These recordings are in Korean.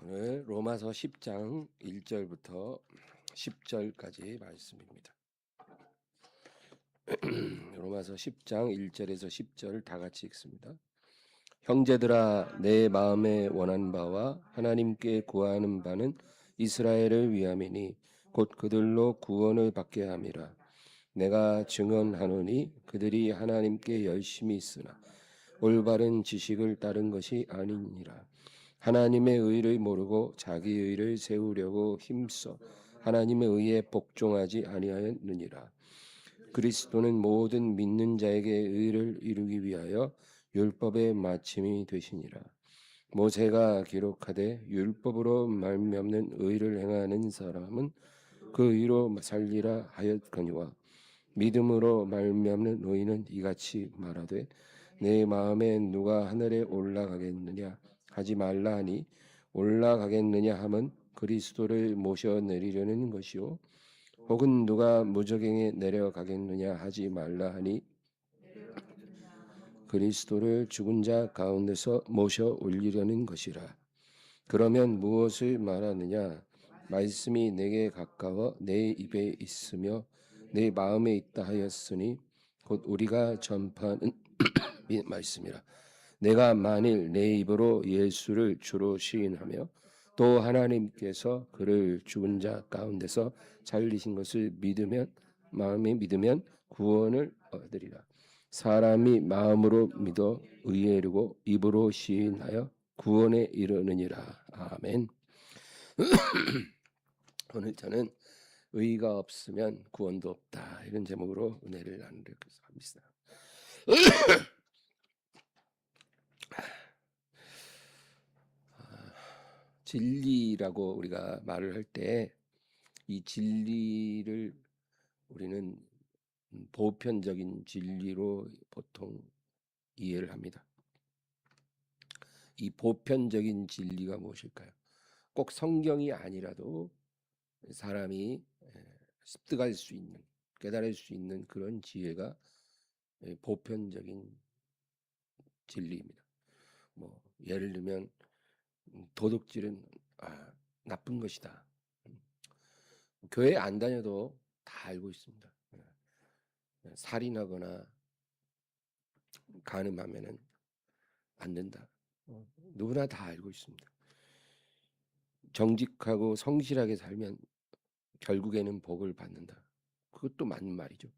오늘 로마서 10장 1절부터 10절까지 말씀입니다. 로마서 10장 1절에서 10절 다 같이 읽습니다. 형제들아, 내 마음에 원하는 바와 하나님께 구하는 바는 이스라엘을 위함이니 곧 그들로 구원을 받게 함이라. 내가 증언하노니 그들이 하나님께 열심히 있으나 올바른 지식을 따른 것이 아니니라. 하나님의 의를 모르고 자기 의를 세우려고 힘써 하나님의 의에 복종하지 아니하였느니라. 그리스도는 모든 믿는 자에게 의를 이루기 위하여 율법의 마침이 되시니라. 모세가 기록하되 율법으로 말미암는 의를 행하는 사람은 그 의로 살리라 하였거니와 믿음으로 말미암는 의는 이같이 말하되 내 마음에 누가 하늘에 올라가겠느냐 하지 말라 하니 올라가겠느냐 함은 그리스도를 모셔 내리려는 것이요 혹은 누가 무저갱에 내려가겠느냐 하지 말라 하니 그리스도를 죽은 자 가운데서 모셔 올리려는 것이라. 그러면 무엇을 말하느냐? 말씀이 내게 가까워 내 입에 있으며 내 마음에 있다 하였으니 곧 우리가 전파하는 말씀이라. 내가 만일 내 입으로 예수를 주로 시인하며 또 하나님께서 그를 죽은 자 가운데서 살리신 것을 믿으면 마음에 믿으면 구원을 얻으리라. 사람이 마음으로 믿어 의에 이르고 입으로 시인하여 구원에 이르느니라. 아멘. 오늘 저는 의가 없으면 구원도 없다 이런 제목으로 은혜를 나누려고 합니다. 진리라고 우리가 말을 할 때 이 진리를 우리는 보편적인 진리로 보통 이해를 합니다. 이 보편적인 진리가 무엇일까요? 꼭 성경이 아니라도 사람이 습득할 수 있는, 깨달을 수 있는 그런 지혜가 보편적인 진리입니다. 뭐 예를 들면 도둑질은 나쁜 것이다. 교회 안 다녀도 다 알고 있습니다. 살인하거나 간음하면은 안 된다. 누구나 다 알고 있습니다. 정직하고 성실하게 살면 결국에는 복을 받는다. 그것도 맞는 말이죠.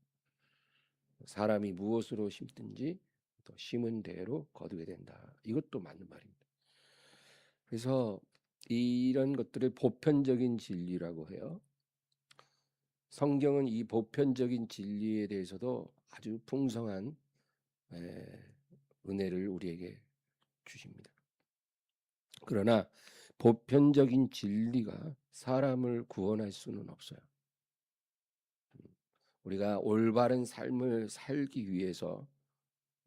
사람이 무엇으로 심든지 또 심은 대로 거두게 된다. 이것도 맞는 말입니다. 그래서 이런 것들을 보편적인 진리라고 해요. 성경은 이 보편적인 진리에 대해서도 아주 풍성한 은혜를 우리에게 주십니다. 그러나 보편적인 진리가 사람을 구원할 수는 없어요. 우리가 올바른 삶을 살기 위해서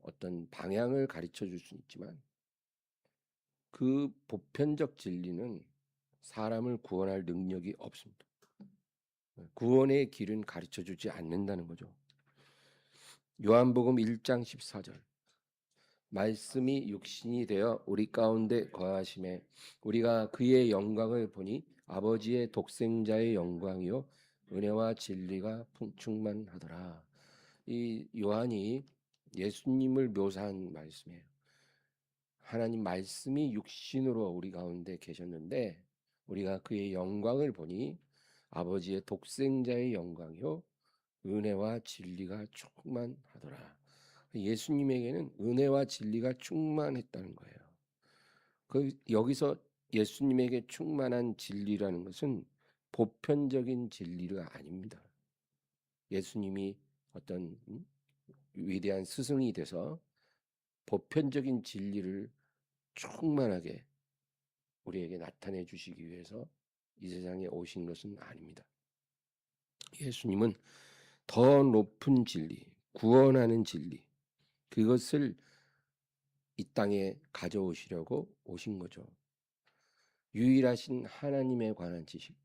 어떤 방향을 가르쳐 줄 수는 있지만 그 보편적 진리는 사람을 구원할 능력이 없습니다. 구원의 길은 가르쳐 주지 않는다는 거죠. 요한복음 1장 14절 말씀이 육신이 되어 우리 가운데 거하심에 우리가 그의 영광을 보니 아버지의 독생자의 영광이요 은혜와 진리가 충만하더라. 이 요한이 예수님을 묘사한 말씀이에요. 하나님 말씀이 육신으로 우리 가운데 계셨는데 우리가 그의 영광을 보니 아버지의 독생자의 영광이요 은혜와 진리가 충만하더라. 예수님에게는 은혜와 진리가 충만했다는 거예요. 여기서 예수님에게 충만한 진리라는 것은 보편적인 진리가 아닙니다. 예수님이 어떤 위대한 스승이 돼서 보편적인 진리를 충만하게 우리에게 나타내 주시기 위해서 이 세상에 오신 것은 아닙니다. 예수님은 더 높은 진리, 구원하는 진리, 그것을 이 땅에 가져오시려고 오신 거죠. 유일하신 하나님에 관한 지식,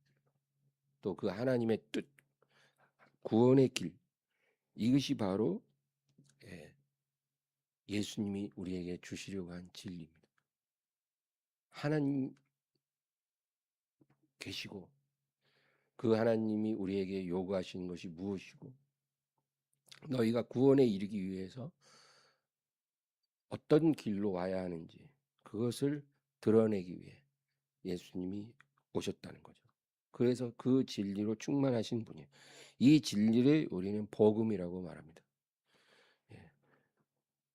또 그 하나님의 뜻, 구원의 길, 이것이 바로 예수님이 우리에게 주시려고 한 진리입니다. 하나님 계시고 그 하나님이 우리에게 요구하시는 것이 무엇이고 너희가 구원에 이르기 위해서 어떤 길로 와야 하는지 그것을 드러내기 위해 예수님이 오셨다는 거죠. 그래서 그 진리로 충만하신 분이에요. 이 진리를 우리는 복음이라고 말합니다. 예.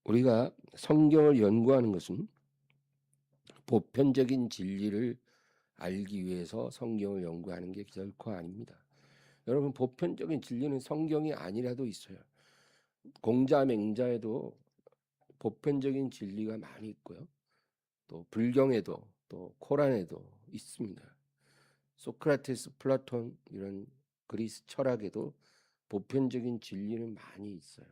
우리가 성경을 연구하는 것은 보편적인 진리를 알기 위해서 성경을 연구하는 게 결코 아닙니다. 여러분, 보편적인 진리는 성경이 아니라도 있어요. 공자 맹자에도 보편적인 진리가 많이 있고요. 또 불경에도 또 코란에도 있습니다. 소크라테스, 플라톤 이런 그리스 철학에도 보편적인 진리는 많이 있어요.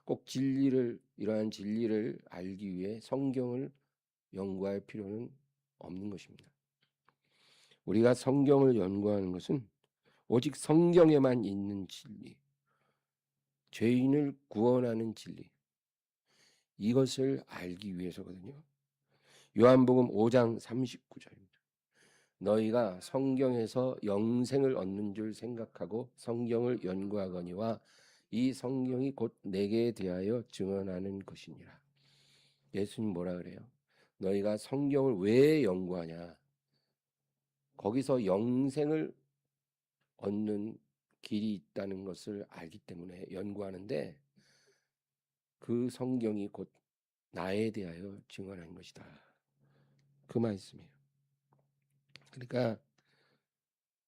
꼭 이러한 진리를 알기 위해 성경을 연구할 필요는 없는 것입니다. 우리가 성경을 연구하는 것은 오직 성경에만 있는 진리, 죄인을 구원하는 진리, 이것을 알기 위해서거든요. 요한복음 5장 39절입니다. 너희가 성경에서 영생을 얻는 줄 생각하고 성경을 연구하거니와 이 성경이 곧 내게 대하여 증언하는 것이니라. 예수님 뭐라 그래요? 너희가 성경을 왜 연구하냐? 거기서 영생을 얻는 길이 있다는 것을 알기 때문에 연구하는데 그 성경이 곧 나에 대하여 증언한 것이다. 그 말씀이에요. 그러니까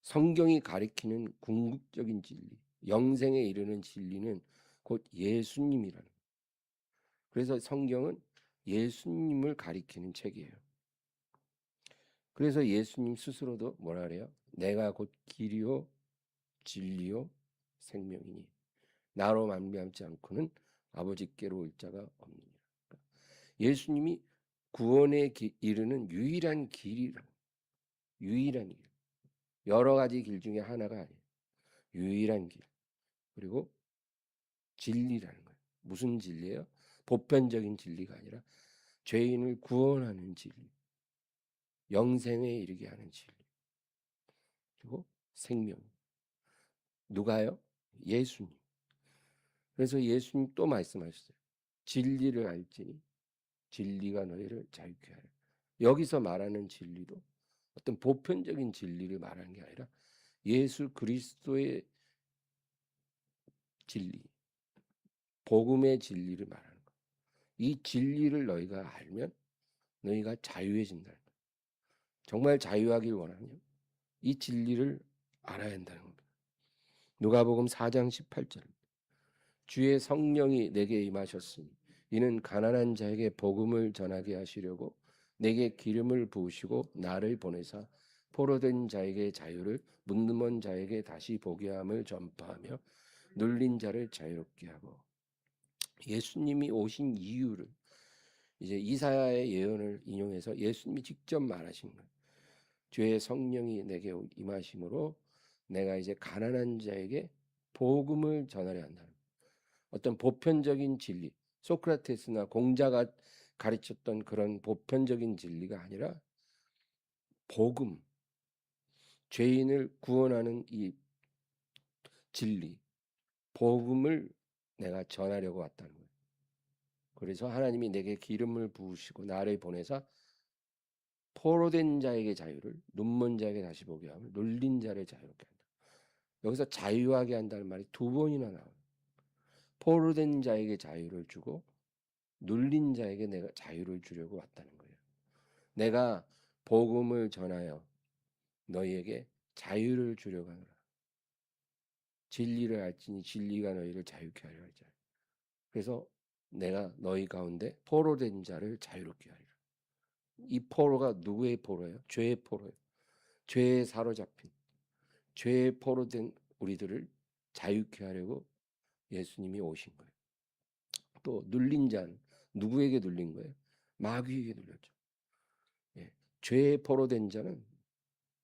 성경이 가리키는 궁극적인 진리, 영생에 이르는 진리는 곧 예수님이라는 거예요. 그래서 성경은 예수님을 가리키는 책이에요. 그래서 예수님 스스로도 뭐라 그래요? 내가 곧 길이요 진리요 생명이니 나로 말미암지 않고는 아버지께로 올 자가 없느니라. 예수님이 구원에 이르는 유일한 길이라고. 유일한 길. 여러 가지 길 중에 하나가 아니에요. 유일한 길. 그리고 진리라는 거예요. 무슨 진리예요? 보편적인 진리가 아니라 죄인을 구원하는 진리. 영생에 이르게 하는 진리. 그리고 생명. 누가요? 예수님. 그래서 예수님 또 말씀하셨어요. 진리를 알지니 진리가 너희를 자유케 하리라. 여기서 말하는 진리도 어떤 보편적인 진리를 말하는 게 아니라 예수 그리스도의 진리, 복음의 진리를 말하는 거예요. 이 진리를 너희가 알면 너희가 자유해진다는 거예요. 정말 자유하길 원하면 이 진리를 알아야 한다는 겁니다. 누가복음 4장 18절 주의 성령이 내게 임하셨으니 이는 가난한 자에게 복음을 전하게 하시려고 내게 기름을 부으시고 나를 보내사 포로된 자에게 자유를 문드먼 자에게 다시 보게 함을 전파하며 눌린 자를 자유롭게 하고 예수님이 오신 이유를 이제 이사야의 예언을 인용해서 예수님이 직접 말하신 거예요. 주의 성령이 내게 임하심으로 내가 이제 가난한 자에게 복음을 전하려 한다. 어떤 보편적인 진리, 소크라테스나 공자가 가르쳤던 그런 보편적인 진리가 아니라 복음, 죄인을 구원하는 이 진리, 복음을 내가 전하려고 왔다는 거예요. 그래서 하나님이 내게 기름을 부으시고 나를 보내사 포로된 자에게 자유를, 눈먼 자에게 다시 보게 하며 눌린 자를 자유롭게 한다. 여기서 자유하게 한다는 말이 두 번이나 나와요. 포로된 자에게 자유를 주고 눌린 자에게 내가 자유를 주려고 왔다는 거예요. 내가 복음을 전하여 너희에게 자유를 주려고 하노라. 진리를 알지니 진리가 너희를 자유케 하려 하자. 그래서 내가 너희 가운데 포로된 자를 자유롭게 하리라. 이 포로가 누구의 포로예요? 죄의 포로예요. 죄에 사로잡힌 죄에 포로된 우리들을 자유케 하려고 예수님이 오신 거예요. 또 눌린 자는 누구에게 눌린 거예요? 마귀에게 눌렸죠. 예. 죄에 포로된 자는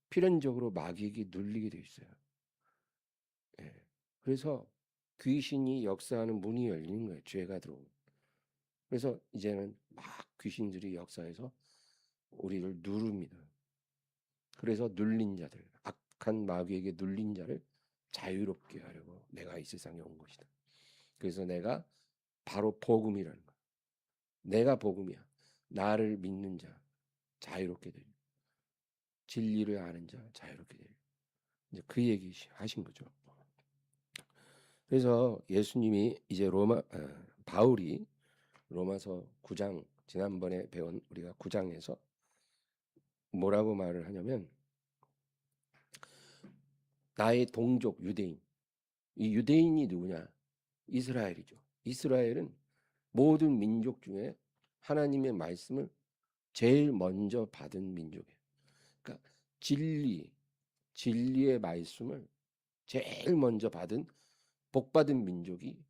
필연적으로 마귀에게 눌리게 돼 있어요. 예. 그래서 귀신이 역사하는 문이 열리는 거예요. 죄가 들어오면. 그래서 이제는 막 귀신들이 역사해서 우리를 누릅니다. 그래서 눌린 자들, 악한 마귀에게 눌린 자를 자유롭게 하려고 내가 이 세상에 온 것이다. 그래서 내가 바로 복음이라는 거야. 내가 복음이야. 나를 믿는 자 자유롭게 되리라. 진리를 아는 자 자유롭게 되리라. 이제 그 얘기 하신 거죠. 그래서 예수님이 이제 바울이 로마서 9장, 지난번에 배운 우리가 9장에서 뭐라고 말을 하냐면, 나의 동족 유대인, 이 유대인이 누구냐? 이스라엘이죠. 이스라엘은 모든 민족 중에 하나님의 말씀을 제일 먼저 받은 민족이에요. 그러니까 진리의 말씀을 제일 먼저 받은 복받은 민족이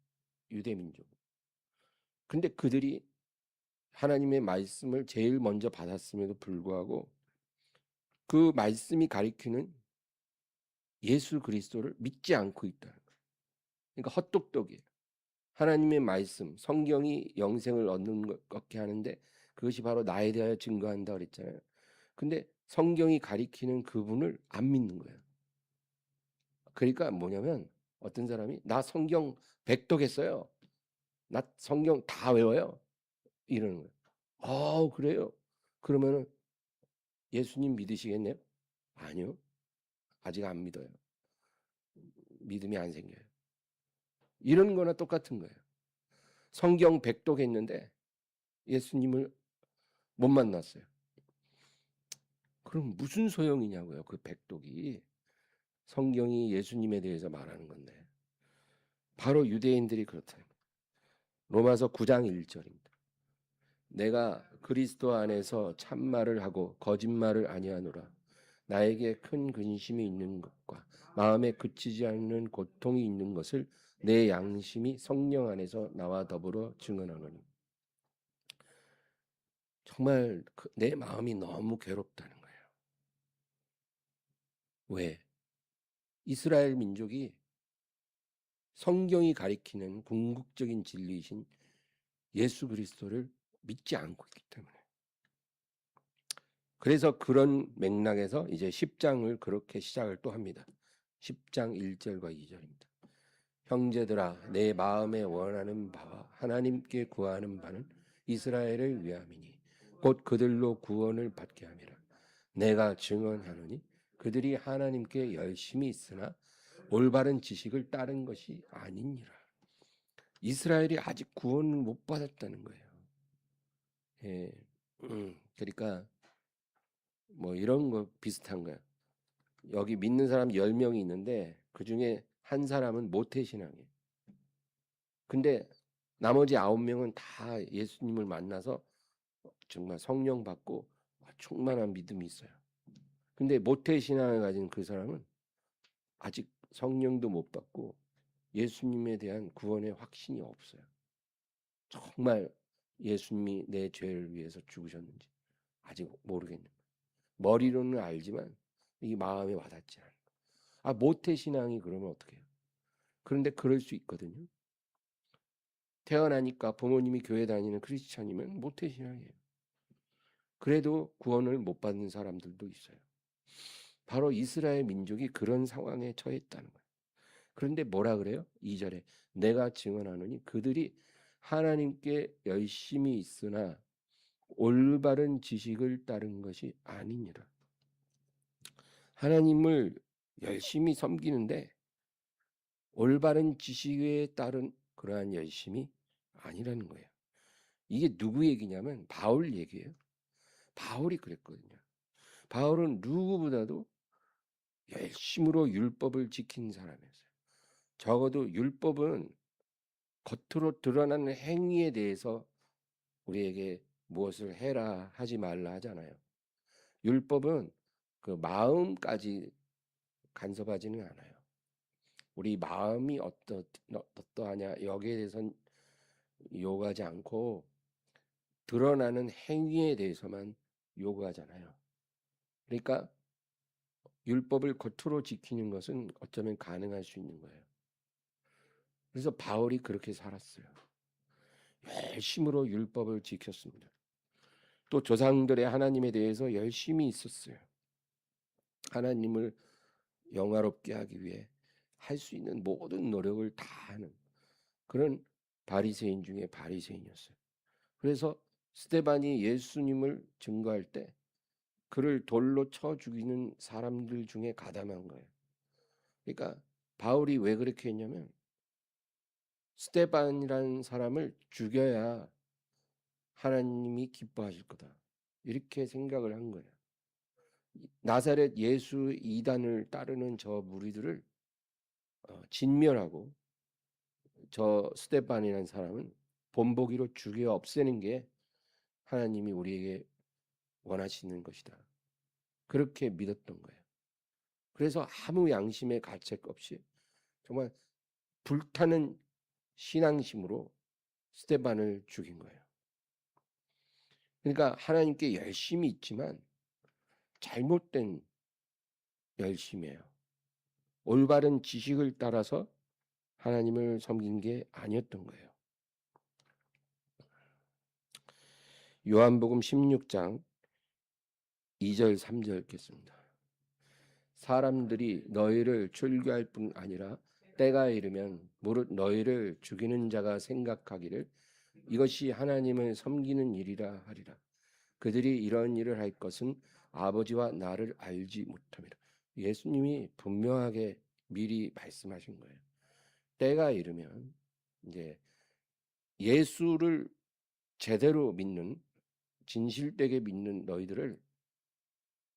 유대 민족. 근데 그들이 하나님의 말씀을 제일 먼저 받았음에도 불구하고 그 말씀이 가리키는 예수 그리스도를 믿지 않고 있다는 거예요. 그러니까 헛똑똑이에요. 하나님의 말씀, 성경이 영생을 얻는 것 같게 하는데 그것이 바로 나에 대하여 증거한다 그랬잖아요. 근데 성경이 가리키는 그분을 안 믿는 거예요. 그러니까 뭐냐면 어떤 사람이 나 성경 백독했어요. 나 성경 다 외워요. 이러는 거예요. 그래요? 그러면은 예수님 믿으시겠네요? 아니요. 아직 안 믿어요. 믿음이 안 생겨요. 이런 거나 똑같은 거예요. 성경 백독했는데 예수님을 못 만났어요. 그럼 무슨 소용이냐고요, 그 백독이. 성경이 예수님에 대해서 말하는 건데. 바로 유대인들이 그렇다. 로마서 9장 1절입니다. 내가 그리스도 안에서 참말을 하고 거짓말을 아니하노라. 나에게 큰 근심이 있는 것과 마음에 그치지 않는 고통이 있는 것을 내 양심이 성령 안에서 나와 더불어 증언하노니. 정말 내 마음이 너무 괴롭다는 거예요. 왜? 이스라엘 민족이 성경이 가리키는 궁극적인 진리이신 예수 그리스도를 믿지 않고 있기 때문에. 그래서 그런 맥락에서 이제 10장을 그렇게 시작을 또 합니다. 10장 1절과 2절입니다. 형제들아, 내 마음에 원하는 바와 하나님께 구하는 바는 이스라엘을 위함이니 곧 그들로 구원을 받게 함이라. 내가 증언하노니 그들이 하나님께 열심히 있으나 올바른 지식을 따른 것이 아니니라. 이스라엘이 아직 구원을 못 받았다는 거예요. 예, 그러니까 뭐 이런 거 비슷한 거야. 여기 믿는 사람 10명이 있는데 그 중에 한 사람은 모태신앙이에요. 근데 나머지 9명은 다 예수님을 만나서 정말 성령 받고 충만한 믿음이 있어요. 근데 모태신앙을 가진 그 사람은 아직 성령도 못 받고 예수님에 대한 구원의 확신이 없어요. 정말 예수님이 내 죄를 위해서 죽으셨는지 아직 모르겠는 거예요. 머리로는 알지만 이 마음에 와닿지 않아요. 모태신앙이 그러면 어떻게 해요? 그런데 그럴 수 있거든요. 태어나니까 부모님이 교회 다니는 크리스찬이면 모태신앙이에요. 그래도 구원을 못 받는 사람들도 있어요. 바로 이스라엘 민족이 그런 상황에 처했다는 거예요. 그런데 뭐라 그래요? 2절에 내가 증언하노니 그들이 하나님께 열심히 있으나 올바른 지식을 따른 것이 아니니라. 하나님을 열심히 섬기는데 올바른 지식에 따른 그러한 열심이 아니라는 거예요. 이게 누구 얘기냐면 바울 얘기예요. 바울이 그랬거든요. 바울은 누구보다도 열심으로 율법을 지킨 사람이었어요. 적어도 율법은 겉으로 드러나는 행위에 대해서 우리에게 무엇을 해라 하지 말라 하잖아요. 율법은 그 마음까지 간섭하지는 않아요. 우리 마음이 어떠하냐 여기에 대해서는 요구하지 않고 드러나는 행위에 대해서만 요구하잖아요. 그러니까 율법을 겉으로 지키는 것은 어쩌면 가능할 수 있는 거예요. 그래서 바울이 그렇게 살았어요. 열심으로 율법을 지켰습니다. 또 조상들의 하나님에 대해서 열심히 있었어요. 하나님을 영화롭게 하기 위해 할 수 있는 모든 노력을 다 하는 그런 바리새인 중에 바리새인이었어요. 그래서 스데반이 예수님을 증거할 때 그를 돌로 쳐 죽이는 사람들 중에 가담한 거예요. 그러니까 바울이 왜 그렇게 했냐면 스데반이라는 사람을 죽여야 하나님이 기뻐하실 거다. 이렇게 생각을 한 거예요. 나사렛 예수 이단을 따르는 저 무리들을 진멸하고 저 스데반이라는 사람은 본보기로 죽여 없애는 게 하나님이 우리에게 원하시는 것이다. 그렇게 믿었던 거예요. 그래서 아무 양심의 가책 없이 정말 불타는 신앙심으로 스데반을 죽인 거예요. 그러니까 하나님께 열심히 있지만 잘못된 열심이에요. 올바른 지식을 따라서 하나님을 섬긴 게 아니었던 거예요. 요한복음 16장 2절 3절 읽겠습니다. 사람들이 너희를 출교할 뿐 아니라 때가 이르면 무릇 너희를 죽이는 자가 생각하기를 이것이 하나님을 섬기는 일이라 하리라. 그들이 이런 일을 할 것은 아버지와 나를 알지 못함이라. 예수님이 분명하게 미리 말씀하신 거예요. 때가 이르면 이제 예수를 제대로 믿는 진실되게 믿는 너희들을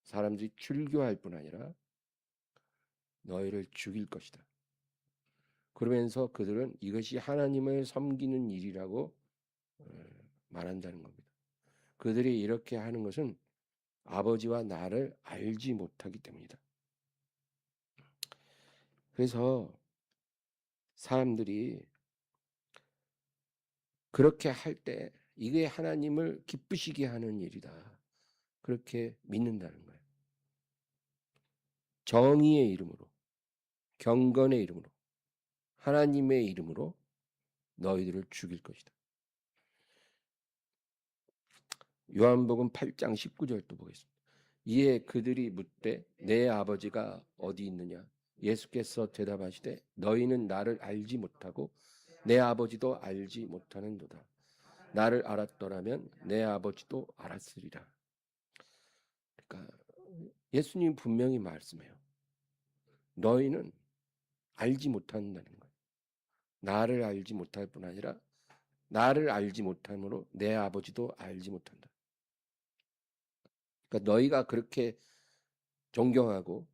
사람들이 출교할 뿐 아니라 너희를 죽일 것이다. 그러면서 그들은 이것이 하나님을 섬기는 일이라고 말한다는 겁니다. 그들이 이렇게 하는 것은 아버지와 나를 알지 못하기 때문이다. 그래서 사람들이 그렇게 할 때 이게 하나님을 기쁘시게 하는 일이다. 그렇게 믿는다는 거예요. 정의의 이름으로, 경건의 이름으로, 하나님의 이름으로 너희들을 죽일 것이다. 요한복음 8장 19절도 보겠습니다. 이에 그들이 묻되 내 아버지가 어디 있느냐? 예수께서 대답하시되 너희는 나를 알지 못하고 내 아버지도 알지 못하는도다. 나를 알았더라면 내 아버지도 알았으리라. 그러니까 예수님 분명히 말씀해요. 너희는 알지 못한다는 거예요. 나를 알지 못할 뿐 아니라 나를 알지 못함으로 내 아버지도 알지 못한다. 그러니까 너희가 그렇게 존경하고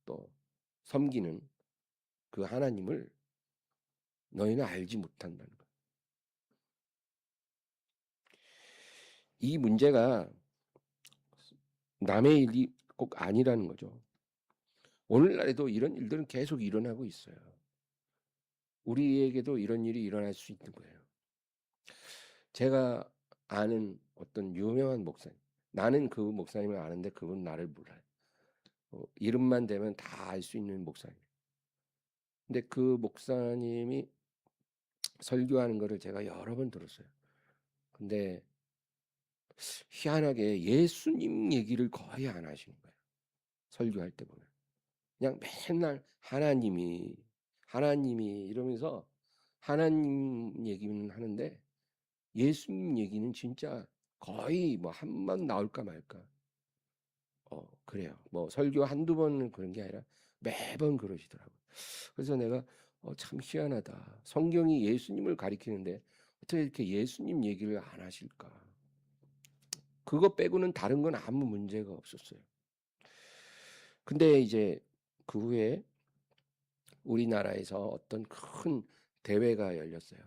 또 섬기는 그 하나님을 너희는 알지 못한다는 거예요. 이 문제가 남의 일이 꼭 아니라는 거죠. 오늘날에도 이런 일들은 계속 일어나고 있어요. 우리에게도 이런 일이 일어날 수 있는 거예요. 제가 아는 어떤 유명한 목사님, 나는 그 목사님을 아는데 그분 나를 몰라요. 이름만 대면 다 알 수 있는 목사님. 근데 그 목사님이 설교하는 거를 제가 여러 번 들었어요. 근데 희한하게 예수님 얘기를 거의 안 하시는 거예요. 설교할 때 보면. 그냥 맨날 하나님이 이러면서 하나님 얘기는 하는데 예수님 얘기는 진짜 거의 뭐 한 번 나올까 말까. 그래요. 뭐 설교 한두 번 그런 게 아니라 매번 그러시더라고요. 그래서 내가 참 희한하다. 성경이 예수님을 가리키는데 어떻게 이렇게 예수님 얘기를 안 하실까? 그거 빼고는 다른 건 아무 문제가 없었어요. 근데 이제 그 후에 우리나라에서 어떤 큰 대회가 열렸어요.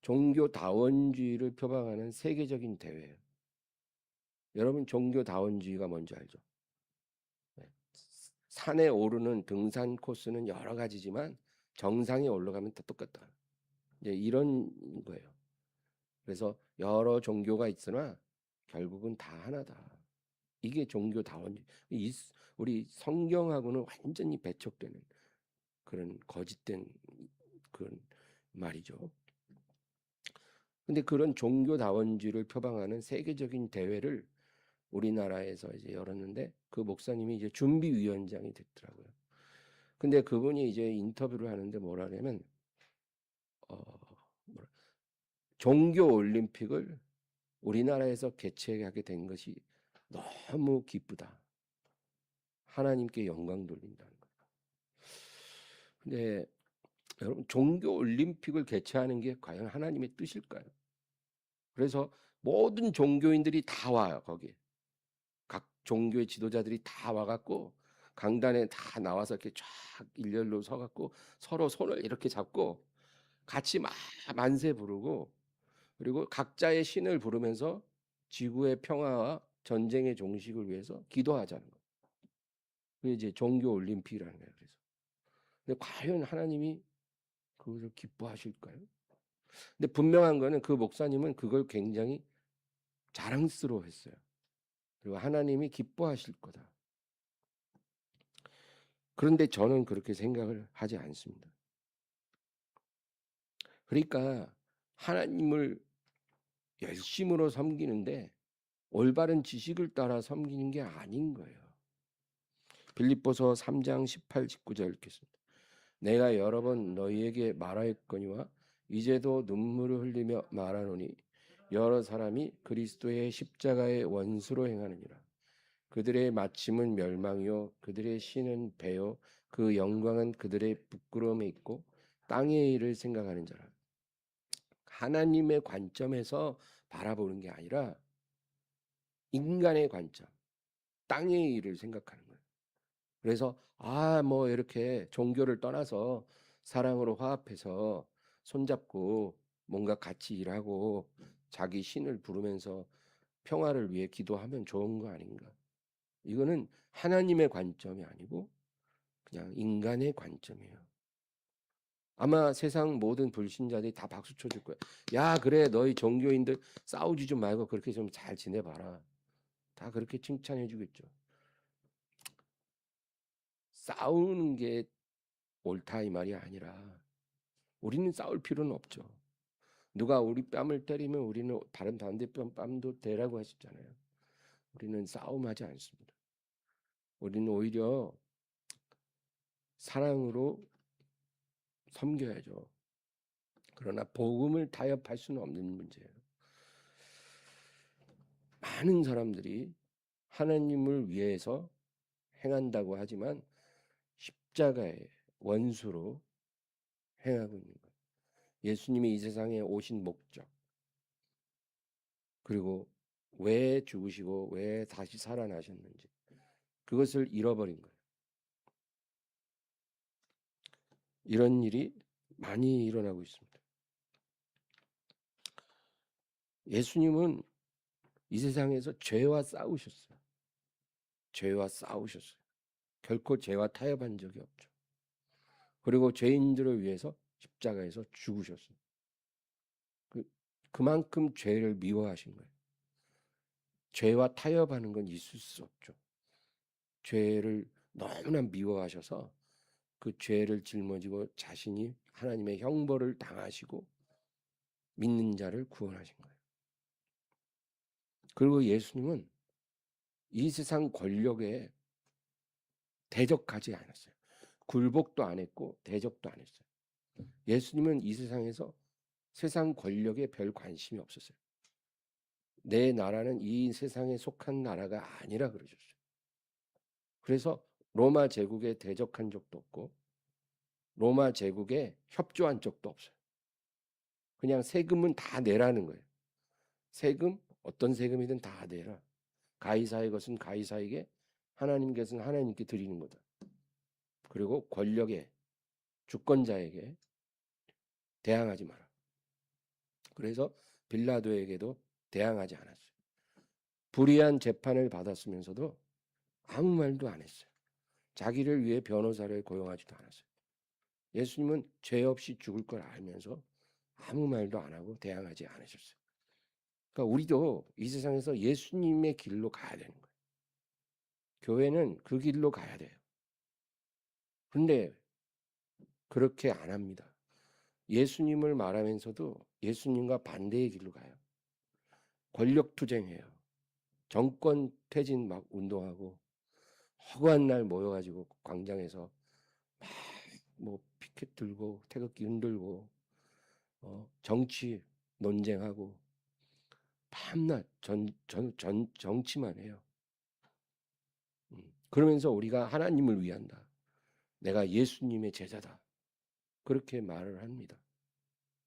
종교다원주의를 표방하는 세계적인 대회예요. 여러분 종교다원주의가 뭔지 알죠? 네. 산에 오르는 등산 코스는 여러 가지지만 정상에 올라가면 다 똑같다. 이제 이런 거예요. 그래서 여러 종교가 있으나 결국은 다 하나다. 이게 종교다원주의. 우리 성경하고는 완전히 배척되는 그런 거짓된 그런 말이죠. 근데 그런 종교다원주의를 표방하는 세계적인 대회를 우리나라에서 이제 열었는데 그 목사님이 이제 준비위원장이 됐더라고요. 근데 그분이 이제 인터뷰를 하는데 뭐라 하냐면 뭐라, 종교 올림픽을 우리나라에서 개최하게 된 것이 너무 기쁘다. 하나님께 영광 돌린다는 거예요. 근데 여러분 종교 올림픽을 개최하는 게 과연 하나님의 뜻일까요? 그래서 모든 종교인들이 다 와요, 거기. 각 종교의 지도자들이 다 와갖고 강단에 다 나와서 이렇게 쫙 일렬로 서갖고 서로 손을 이렇게 잡고 같이 막 만세 부르고 그리고 각자의 신을 부르면서 지구의 평화와 전쟁의 종식을 위해서 기도하자는 거예요. 그게 이제 종교 올림픽이라는 거예요. 그래서 근데 과연 하나님이 그것을 기뻐하실까요? 근데 분명한 거는 그 목사님은 그걸 굉장히 자랑스러워했어요. 그리고 하나님이 기뻐하실 거다. 그런데 저는 그렇게 생각을 하지 않습니다. 그러니까 하나님을 열심으로 섬기는데 올바른 지식을 따라 섬기는 게 아닌 거예요. 빌립보서 3장 18, 19절 읽겠습니다. 내가 여러 번 너희에게 말하였거니와 이제도 눈물을 흘리며 말하노니 여러 사람이 그리스도의 십자가의 원수로 행하느니라. 그들의 마침은 멸망이요 그들의 신은 배요 그 영광은 그들의 부끄러움에 있고 땅의 일을 생각하는 자라. 하나님의 관점에서 바라보는 게 아니라 인간의 관점, 땅의 일을 생각하는 거예요. 그래서 뭐 이렇게 종교를 떠나서 사랑으로 화합해서 손잡고 뭔가 같이 일하고 자기 신을 부르면서 평화를 위해 기도하면 좋은 거 아닌가? 이거는 하나님의 관점이 아니고 그냥 인간의 관점이에요. 아마 세상 모든 불신자들이 다 박수 쳐줄 거예요. 야, 그래, 너희 종교인들 싸우지 좀 말고 그렇게 좀 잘 지내봐라. 다 그렇게 칭찬해 주겠죠. 싸우는 게 옳다 이 말이 아니라 우리는 싸울 필요는 없죠. 누가 우리 뺨을 때리면 우리는 다른 반대편 뺨도 대라고 하셨잖아요. 우리는 싸움하지 않습니다. 우리는 오히려 사랑으로 섬겨야죠. 그러나 복음을 타협할 수는 없는 문제예요. 많은 사람들이 하나님을 위해서 행한다고 하지만 십자가의 원수로 행하고 있는 거예요. 예수님이 이 세상에 오신 목적, 그리고 왜 죽으시고 왜 다시 살아나셨는지 그것을 잃어버린 거예요. 이런 일이 많이 일어나고 있습니다. 예수님은 이 세상에서 죄와 싸우셨어요. 죄와 싸우셨어요. 결코 죄와 타협한 적이 없죠. 그리고 죄인들을 위해서 십자가에서 죽으셨어요. 그만큼 죄를 미워하신 거예요. 죄와 타협하는 건 있을 수 없죠. 죄를 너무나 미워하셔서 그 죄를 짊어지고 자신이 하나님의 형벌을 당하시고 믿는 자를 구원하신 거예요. 그리고 예수님은 이 세상 권력에 대적하지 않았어요. 굴복도 안 했고 대적도 안 했어요. 예수님은 이 세상에서 세상 권력에 별 관심이 없었어요. 내 나라는 이 세상에 속한 나라가 아니라 그러셨어요. 그래서 로마 제국에 대적한 적도 없고 로마 제국에 협조한 적도 없어요. 그냥 세금은 다 내라는 거예요. 세금, 어떤 세금이든 다 내라. 가이사의 것은 가이사에게, 하나님 것은 하나님께 드리는 거다. 그리고 권력에, 주권자에게 대항하지 마라. 그래서 빌라도에게도 대항하지 않았어요. 불의한 재판을 받았으면서도 아무 말도 안 했어요. 자기를 위해 변호사를 고용하지도 않았어요. 예수님은 죄 없이 죽을 걸 알면서 아무 말도 안 하고 대항하지 않으셨어요. 그러니까 우리도 이 세상에서 예수님의 길로 가야 되는 거예요. 교회는 그 길로 가야 돼요. 근데 그렇게 안 합니다. 예수님을 말하면서도 예수님과 반대의 길로 가요. 권력 투쟁해요. 정권 퇴진 막 운동하고 허구한 날 모여가지고 광장에서 막 뭐 피켓 들고 태극기 흔들고 정치 논쟁하고 밤낮 정치만 해요. 그러면서 우리가 하나님을 위한다. 내가 예수님의 제자다. 그렇게 말을 합니다.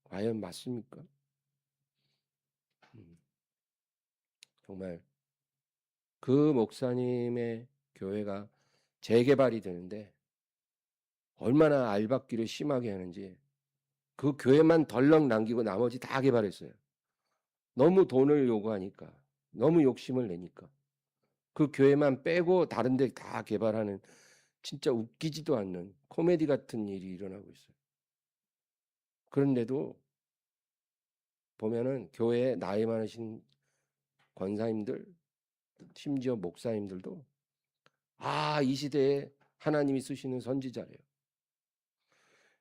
과연 맞습니까? 음, 정말 그 목사님의 교회가 재개발이 되는데 얼마나 알박기를 심하게 하는지 그 교회만 덜렁 남기고 나머지 다 개발했어요. 너무 돈을 요구하니까, 너무 욕심을 내니까 그 교회만 빼고 다른 데 다 개발하는 진짜 웃기지도 않는 코미디 같은 일이 일어나고 있어요. 그런데도 보면은 교회에 나이 많으신 권사님들, 심지어 목사님들도 이 시대에 하나님이 쓰시는 선지자래요.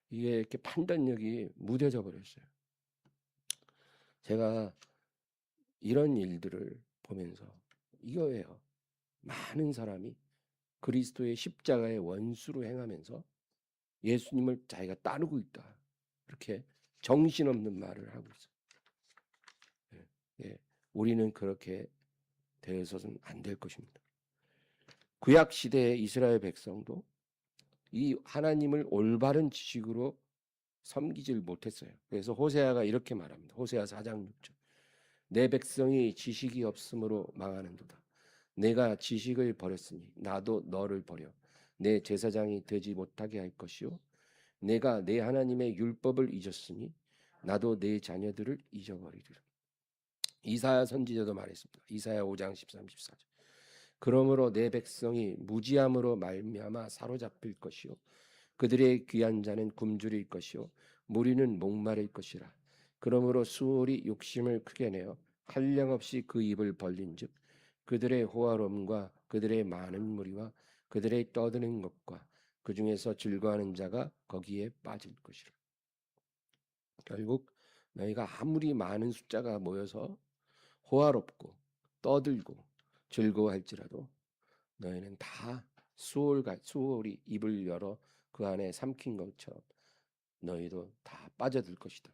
이게 이렇게 판단력이 무뎌져 버렸어요. 제가 이런 일들을 보면서 이거예요. 많은 사람이 그리스도의 십자가의 원수로 행하면서 예수님을 자기가 따르고 있다. 이렇게 정신없는 말을 하고 있어요. 예, 우리는 그렇게 되어서는 안 될 것입니다. 구약 시대의 이스라엘 백성도 이 하나님을 올바른 지식으로 섬기질 못했어요. 그래서 호세아가 이렇게 말합니다. 호세아 4장 6절. 내 백성이 지식이 없으므로 망하는도다. 내가 지식을 버렸으니 나도 너를 버려 내 제사장이 되지 못하게 할 것이요 내가 내 하나님의 율법을 잊었으니 나도 내 자녀들을 잊어버리리라. 이사야 선지자도 말했습니다. 이사야 5장 13, 14절. 그러므로 내 백성이 무지함으로 말미암아 사로잡힐 것이요 그들의 귀한 자는 굶주릴 것이요 무리는 목마를 것이라. 그러므로 수월이 욕심을 크게 내어 한량없이 그 입을 벌린즉 그들의 호화로움과 그들의 많은 무리와 그들의 떠드는 것과 그 중에서 즐거워하는 자가 거기에 빠질 것이라. 결국 너희가 아무리 많은 숫자가 모여서 호화롭고 떠들고 즐거워할지라도 너희는 다 수월이 입을 열어 그 안에 삼킨 것처럼 너희도 다 빠져들 것이다.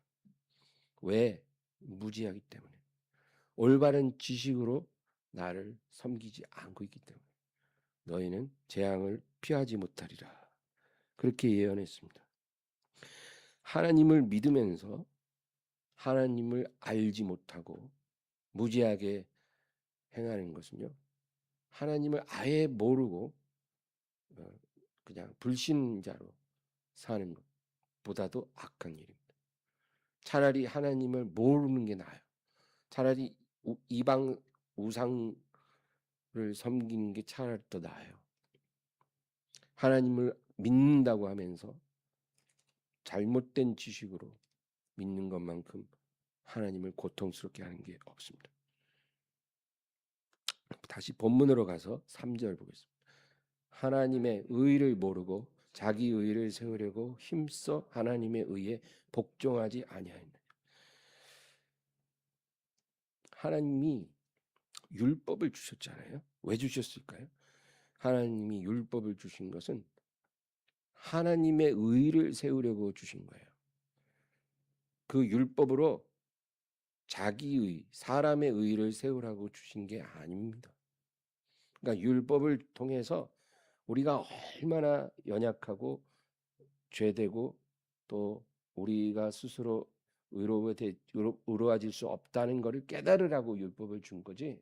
왜? 무지하기 때문에. 올바른 지식으로 나를 섬기지 않고 있기 때문에 너희는 재앙을 피하지 못하리라. 그렇게 예언했습니다. 하나님을 믿으면서 하나님을 알지 못하고 무지하게 행하는 것은요. 하나님을 아예 모르고 그냥 불신자로 사는 것보다도 악한 일입니다. 차라리 하나님을 모르는 게 나아요. 차라리 이방 우상을 섬기는 게 차라리 더 나아요. 하나님을 믿는다고 하면서 잘못된 지식으로 믿는 것만큼 하나님을 고통스럽게 하는 게 없습니다. 다시 본문으로 가서 3절 보겠습니다. 하나님의 의를 모르고 자기 의를 세우려고 힘써 하나님의 의에 복종하지 아니하였느냐. 하나님이 율법을 주셨잖아요. 왜 주셨을까요? 하나님이 율법을 주신 것은 하나님의 의를 세우려고 주신 거예요. 그 율법으로 자기의, 사람의 의를 세우라고 주신 게 아닙니다. 그러니까 율법을 통해서 우리가 얼마나 연약하고 죄되고 또 우리가 스스로 의로워질 수 없다는 것을 깨달으라고 율법을 준 거지.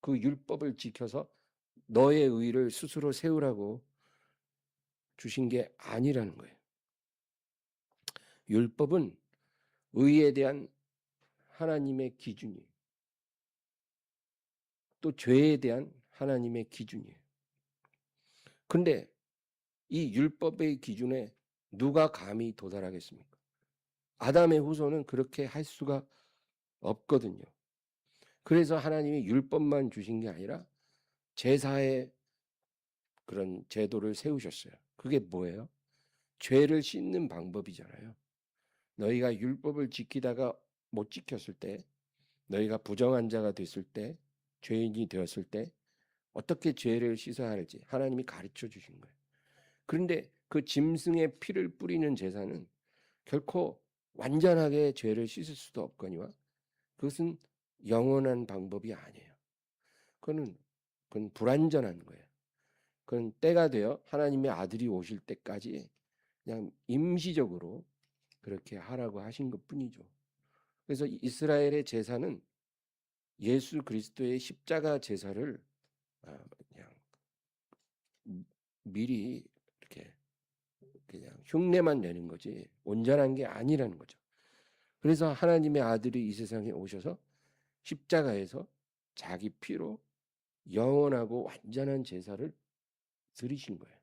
그 율법을 지켜서 너의 의를 스스로 세우라고 주신 게 아니라는 거예요. 율법은 의에 대한 하나님의 기준이에요. 또 죄에 대한 하나님의 기준이에요. 근데 이 율법의 기준에 누가 감히 도달하겠습니까? 아담의 후손은 그렇게 할 수가 없거든요. 그래서 하나님이 율법만 주신 게 아니라 제사의 그런 제도를 세우셨어요. 그게 뭐예요? 죄를 씻는 방법이잖아요. 너희가 율법을 지키다가 못 지켰을 때, 너희가 부정한 자가 됐을 때 죄인이 되었을 때 어떻게 죄를 씻어야 할지 하나님이 가르쳐 주신 거예요. 그런데 그 짐승의 피를 뿌리는 제사는 결코 완전하게 죄를 씻을 수도 없거니와 그것은 영원한 방법이 아니에요. 그건 불완전한 거예요. 그건 때가 되어 하나님의 아들이 오실 때까지 그냥 임시적으로 그렇게 하라고 하신 것뿐이죠. 그래서 이스라엘의 제사는 예수 그리스도의 십자가 제사를 그냥 미리 이렇게 그냥 흉내만 내는 거지 온전한 게 아니라는 거죠. 그래서 하나님의 아들이 이 세상에 오셔서 십자가에서 자기 피로 영원하고 완전한 제사를 드리신 거예요.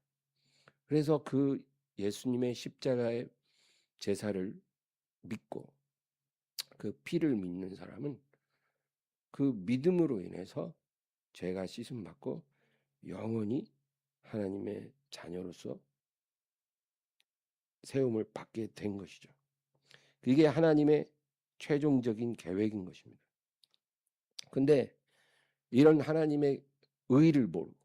그래서 그 예수님의 십자가의 제사를 믿고 그 피를 믿는 사람은 그 믿음으로 인해서 죄가 씻음 받고 영원히 하나님의 자녀로서 세움을 받게 된 것이죠. 그게 하나님의 최종적인 계획인 것입니다. 근데 이런 하나님의 의를 모르고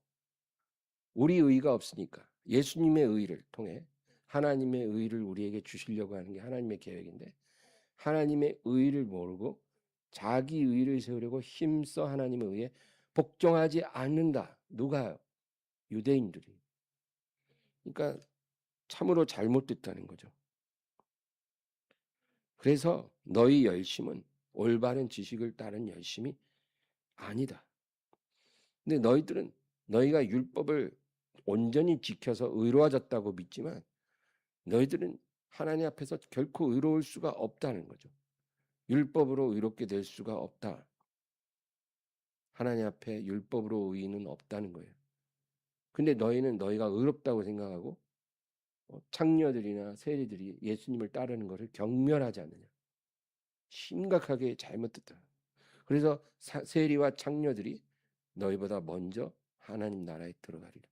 우리 의가 없으니까 예수님의 의를 통해 하나님의 의를 우리에게 주시려고 하는 게 하나님의 계획인데 하나님의 의를 모르고 자기 의를 세우려고 힘써 하나님의 의에 복종하지 않는다. 누가요? 유대인들이. 그러니까 참으로 잘못됐다는 거죠. 그래서 너희 열심은 올바른 지식을 따른 열심이 아니다. 근데 너희들은 너희가 율법을 온전히 지켜서 의로워졌다고 믿지만 너희들은 하나님 앞에서 결코 의로울 수가 없다는 거죠. 율법으로 의롭게 될 수가 없다. 하나님 앞에 율법으로 의인은 없다는 거예요. 근데 너희는 너희가 의롭다고 생각하고 창녀들이나 세리들이 예수님을 따르는 것을 경멸하지 않느냐. 심각하게 잘못됐다. 그래서 세리와 창녀들이 너희보다 먼저 하나님 나라에 들어가리라.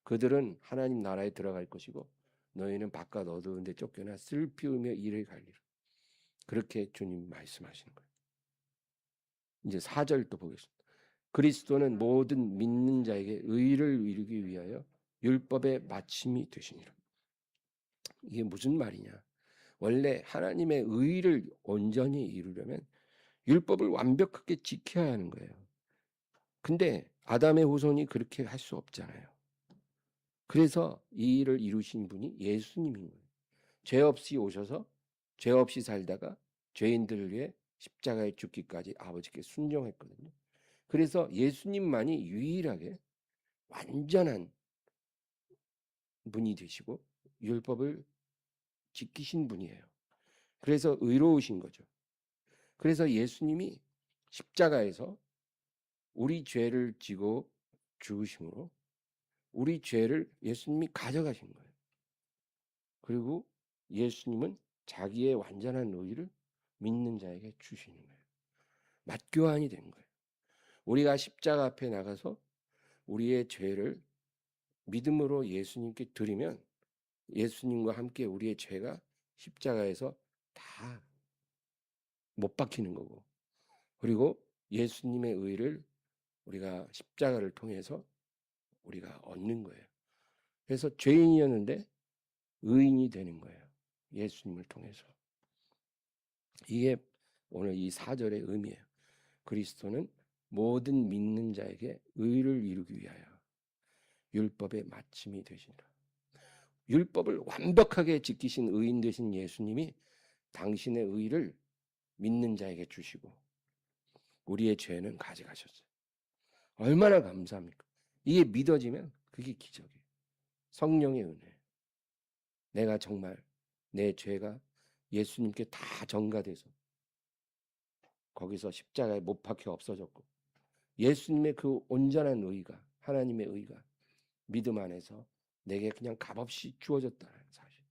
그들은 하나님 나라에 들어갈 것이고 너희는 바깥 어두운 데 쫓겨나 슬피 울며 이를 갈리라. 그렇게 주님 말씀하시는 거예요. 이제 4절 또 보겠습니다. 그리스도는 모든 믿는 자에게 의를 이루기 위하여 율법의 마침이 되시니라. 이게 무슨 말이냐? 원래 하나님의 의를 온전히 이루려면 율법을 완벽하게 지켜야 하는 거예요. 근데 아담의 후손이 그렇게 할 수 없잖아요. 그래서 이 일을 이루신 분이 예수님인 거예요. 죄 없이 오셔서 죄 없이 살다가 죄인들을 위해 십자가에 죽기까지 아버지께 순종했거든요. 그래서 예수님만이 유일하게 완전한 분이 되시고 율법을 지키신 분이에요. 그래서 의로우신 거죠. 그래서 예수님이 십자가에서 우리 죄를 지고 죽으심으로 우리 죄를 예수님이 가져가신 거예요. 그리고 예수님은 자기의 완전한 의를 믿는 자에게 주시는 거예요. 맞교환이 된 거예요. 우리가 십자가 앞에 나가서 우리의 죄를 믿음으로 예수님께 드리면 예수님과 함께 우리의 죄가 십자가에서 다 못 박히는 거고 그리고 예수님의 의를 우리가 십자가를 통해서 우리가 얻는 거예요. 그래서 죄인이었는데 의인이 되는 거예요. 예수님을 통해서. 이게 오늘 이 4절의 의미예요. 그리스도는 모든 믿는 자에게 의를 이루기 위하여 율법의 마침이 되시니라. 율법을 완벽하게 지키신 의인 되신 예수님이 당신의 의를 믿는 자에게 주시고 우리의 죄는 가져가셨어요. 얼마나 감사합니까? 이게 믿어지면 그게 기적이에요. 성령의 은혜. 내가 정말 내 죄가 예수님께 다 전가돼서 거기서 십자가에 못 박혀 없어졌고 예수님의 그 온전한 의가 하나님의 의가 믿음 안에서 내게 그냥 값없이 주어졌다는 사실.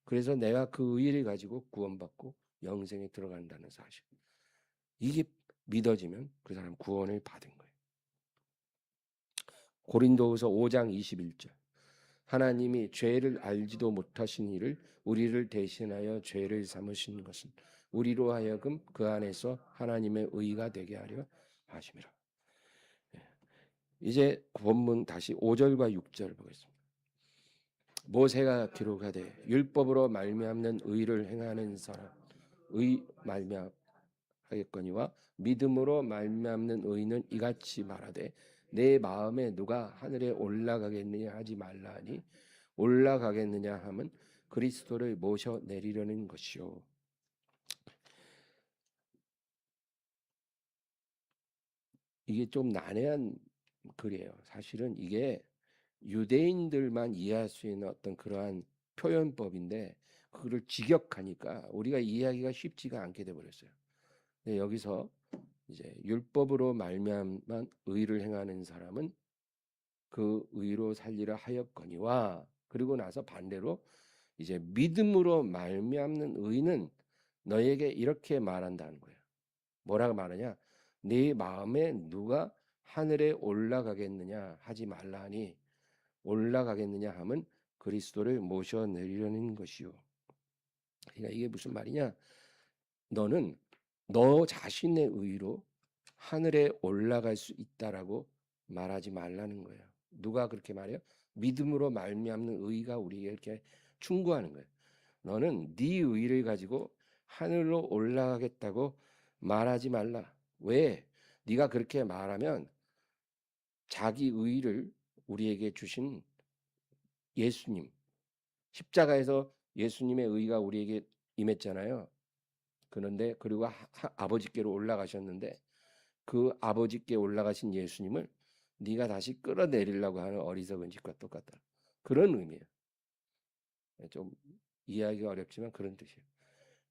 그래서 내가 그 의를 가지고 구원받고 영생에 들어간다는 사실. 이게 믿어지면 그 사람 구원을 받은 거예요. 고린도후서 5장 21절. 하나님이 죄를 알지도 못하신 이를 우리를 대신하여 죄를 삼으신 것은 우리로 하여금 그 안에서 하나님의 의가 되게 하려 하심이라. 이제 본문 다시 5절과 6절 보겠습니다. 모세가 기록하되 율법으로 말미암는 의를 행하는 사람 의 말미암하겠거니와 믿음으로 말미암는 의는 이같이 말하되 내 마음에 누가 하늘에 올라가겠느냐 하지 말라 하니 올라가겠느냐 함은 그리스도를 모셔 내리려는 것이요. 이게 좀 난해한 글이에요. 사실은 이게 유대인들만 이해할 수 있는 어떤 그러한 표현법인데 그거를 직역하니까 우리가 이해하기가 쉽지가 않게 돼 버렸어요. 근데 여기서 이제 율법으로 말미암만 의를 행하는 사람은 그 의로 살리라 하였거니와 그리고 나서 반대로 이제 믿음으로 말미암는 의는 너에게 이렇게 말한다는 거예요. 뭐라고 말하냐? 네 마음에 누가 하늘에 올라가겠느냐 하지 말라 하니 올라가겠느냐 함은 그리스도를 모셔 내리려는 것이요. 그러니까 이게 무슨 말이냐? 너는 너 자신의 의로 하늘에 올라갈 수 있다라고 말하지 말라는 거예요. 누가 그렇게 말해요? 믿음으로 말미암는 의가 우리에게 이렇게 충고하는 거예요. 너는 네 의를 가지고 하늘로 올라가겠다고 말하지 말라. 왜? 네가 그렇게 말하면 자기 의를 우리에게 주신 예수님, 십자가에서 예수님의 의가 우리에게 임했잖아요. 그런데 그리고 아버지께로 올라가셨는데 그 아버지께 올라가신 예수님을 네가 다시 끌어내리려고 하는 어리석은 짓과 똑같다. 그런 의미예요. 좀 이해하기가 어렵지만 그런 뜻이에요.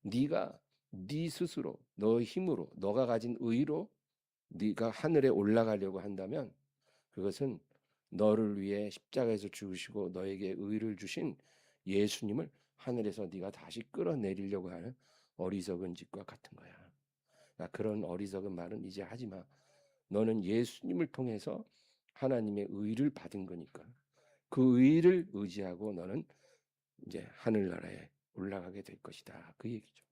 네가 네 스스로 너의 힘으로 너가 가진 의로 네가 하늘에 올라가려고 한다면 그것은 너를 위해 십자가에서 죽으시고 너에게 의를 주신 예수님을 하늘에서 네가 다시 끌어내리려고 하는 어리석은 짓과 같은 거야. 그러니까 그런 어리석은 말은 이제 하지 마. 너는 예수님을 통해서 하나님의 의를 받은 거니까 그 의를 의지하고 너는 이제 하늘나라에 올라가게 될 것이다. 그 얘기죠.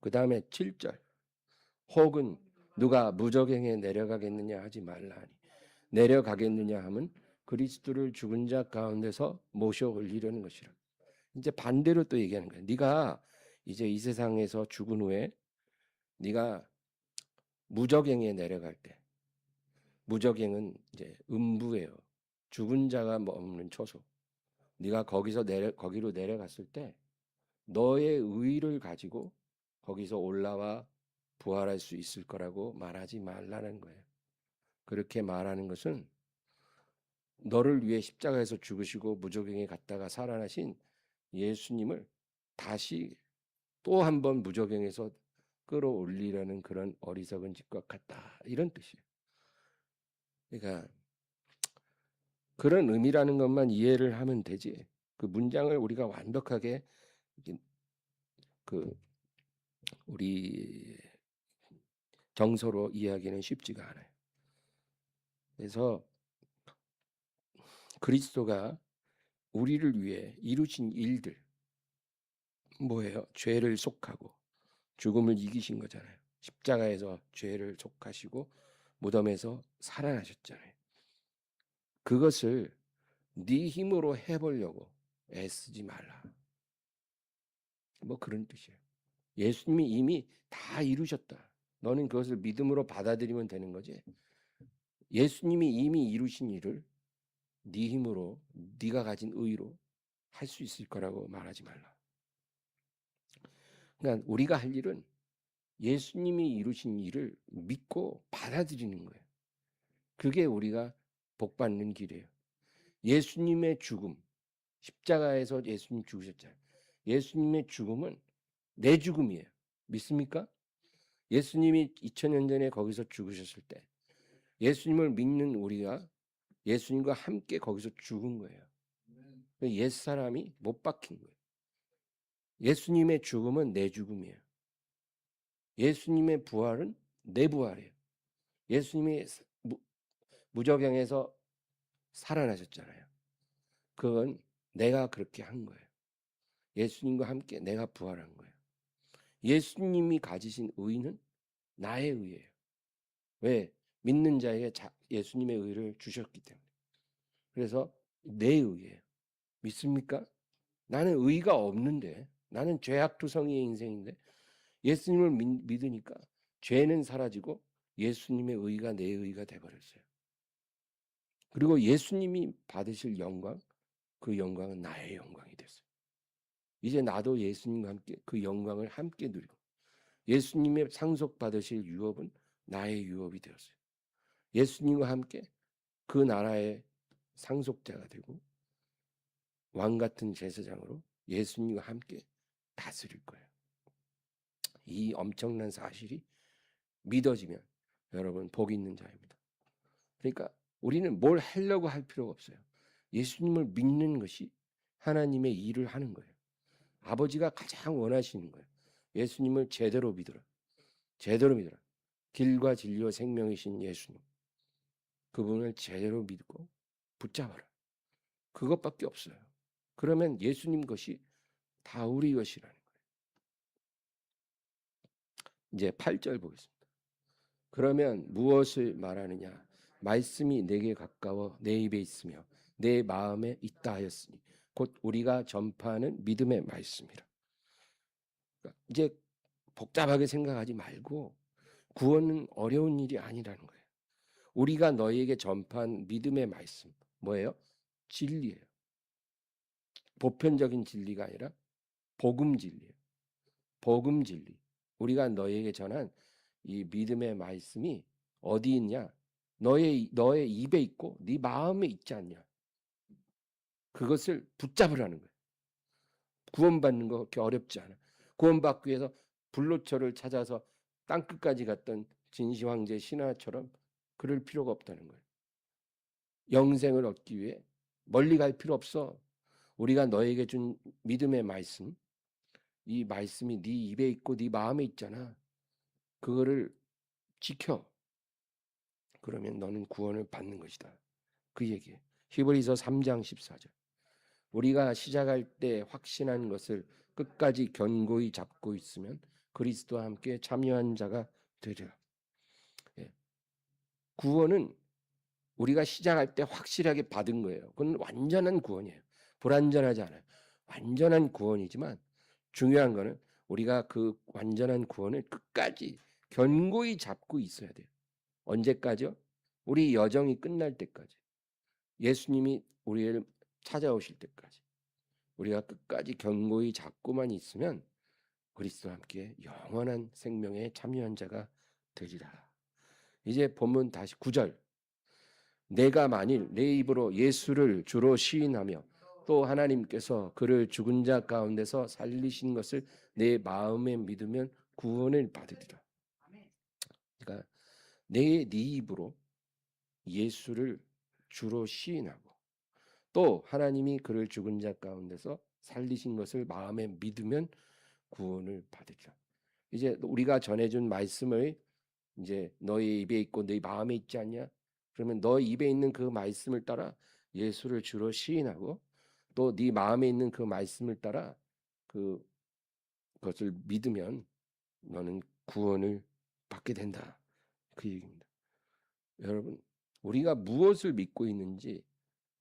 그 다음에 7절 혹은 누가 무저갱에 내려가겠느냐 하지 말라 하니 내려가겠느냐 함은 그리스도를 죽은 자 가운데서 모셔 올리려는 것이라. 이제 반대로 또 얘기하는 거야. 네가 이제 이 세상에서 죽은 후에 네가 무저갱에 내려갈 때 무저갱은 이제 음부예요. 죽은 자가 머무는 처소. 네가 거기로 내려갔을 때 너의 의를 가지고 거기서 올라와 부활할 수 있을 거라고 말하지 말라는 거예요. 그렇게 말하는 것은 너를 위해 십자가에서 죽으시고 무저갱에 갔다가 살아나신 예수님을 다시 또 한 번 무저갱에서 끌어올리려는 그런 어리석은 짓과 같다. 이런 뜻이에요. 그러니까 그런 의미라는 것만 이해를 하면 되지. 그 문장을 우리가 완벽하게 그 우리 정서로 이해하기는 쉽지가 않아요. 그래서 그리스도가 우리를 위해 이루신 일들 뭐예요? 죄를 속하고 죽음을 이기신 거잖아요. 십자가에서 죄를 속하시고 무덤에서 살아나셨잖아요. 그것을 네 힘으로 해보려고 애쓰지 말라. 뭐 그런 뜻이에요. 예수님이 이미 다 이루셨다. 너는 그것을 믿음으로 받아들이면 되는 거지. 예수님이 이미 이루신 일을 네 힘으로 네가 가진 의로 할 수 있을 거라고 말하지 말라. 그러니까 우리가 할 일은 예수님이 이루신 일을 믿고 받아들이는 거예요. 그게 우리가 복받는 길이에요. 예수님의 죽음, 십자가에서 예수님 죽으셨잖아요. 예수님의 죽음은 내 죽음이에요. 믿습니까? 예수님이 2000년 전에 거기서 죽으셨을 때 예수님을 믿는 우리가 예수님과 함께 거기서 죽은 거예요. 옛사람이 못 박힌 거예요. 예수님의 죽음은 내 죽음이에요. 예수님의 부활은 내 부활이에요. 예수님이 무저갱에서 살아나셨잖아요. 그건 내가 그렇게 한 거예요. 예수님과 함께 내가 부활한 거예요. 예수님이 가지신 의는 나의 의예요. 왜? 믿는 자에게 예수님의 의를 주셨기 때문에. 그래서 내 의예요. 믿습니까? 나는 의가 없는데, 나는 죄악투성이의 인생인데 예수님을 믿으니까 죄는 사라지고 예수님의 의가 내 의가 돼버렸어요. 그리고 예수님이 받으실 영광, 그 영광은 나의 영광이 됐어요. 이제 나도 예수님과 함께 그 영광을 함께 누리고, 예수님의 상속받으실 유업은 나의 유업이 되었어요. 예수님과 함께 그 나라의 상속자가 되고 왕 같은 제사장으로 예수님과 함께 다스릴 거예요. 이 엄청난 사실이 믿어지면 여러분 복 있는 자입니다. 그러니까 우리는 뭘 하려고 할 필요가 없어요. 예수님을 믿는 것이 하나님의 일을 하는 거예요. 아버지가 가장 원하시는 거예요. 예수님을 제대로 믿어라. 제대로 믿어라. 길과 진리와 생명이신 예수님. 그분을 제대로 믿고 붙잡아라. 그것밖에 없어요. 그러면 예수님 것이 다 우리 것이라는 거예요. 이제 8절 보겠습니다. 그러면 무엇을 말하느냐? 말씀이 내게 가까워 내 입에 있으며 내 마음에 있다 하였으니 곧 우리가 전파하는 믿음의 말씀이라. 그러니까 이제 복잡하게 생각하지 말고 구원은 어려운 일이 아니라는 거예요. 우리가 너희에게 전파한 믿음의 말씀 뭐예요? 진리예요. 보편적인 진리가 아니라 복음 진리예요. 복음 진리. 우리가 너희에게 전한 이 믿음의 말씀이 어디 있냐? 너의 입에 있고 네 마음에 있지 않냐? 그것을 붙잡으라는 거예요. 구원받는 거 그렇게 어렵지 않아. 구원받기 위해서 불로초를 찾아서 땅끝까지 갔던 진시 황제 신하처럼 그럴 필요가 없다는 거예요. 영생을 얻기 위해 멀리 갈 필요 없어. 우리가 너에게 준 믿음의 말씀, 이 말씀이 네 입에 있고 네 마음에 있잖아. 그거를 지켜. 그러면 너는 구원을 받는 것이다. 그 얘기예요. 히브리서 3장 14절. 우리가 시작할 때 확신한 것을 끝까지 견고히 잡고 있으면 그리스도와 함께 참여한 자가 되리라. 예. 구원은 우리가 시작할 때 확실하게 받은 거예요. 그건 완전한 구원이에요. 불완전하지 않아요. 완전한 구원이지만 중요한 거는 우리가 그 완전한 구원을 끝까지 견고히 잡고 있어야 돼요. 언제까지요? 우리 여정이 끝날 때까지. 예수님이 우리를 찾아오실 때까지. 우리가 끝까지 견고히 잡고만 있으면 그리스도와 함께 영원한 생명에 참여한 자가 되리라. 이제 본문 다시 9절. 내가 만일 내 입으로 예수를 주로 시인하며 또 하나님께서 그를 죽은 자 가운데서 살리신 것을 내 마음에 믿으면 구원을 받으리라. 그러니까 네 입으로 예수를 주로 시인하고 또 하나님이 그를 죽은 자 가운데서 살리신 것을 마음에 믿으면 구원을 받으리라. 이제 우리가 전해준 말씀을 이제 너희 입에 있고 네 마음에 있지 않냐? 그러면 너 입에 있는 그 말씀을 따라 예수를 주로 시인하고 또 네 마음에 있는 그 말씀을 따라 그것을 믿으면 너는 구원을 받게 된다. 그 얘기입니다. 여러분, 우리가 무엇을 믿고 있는지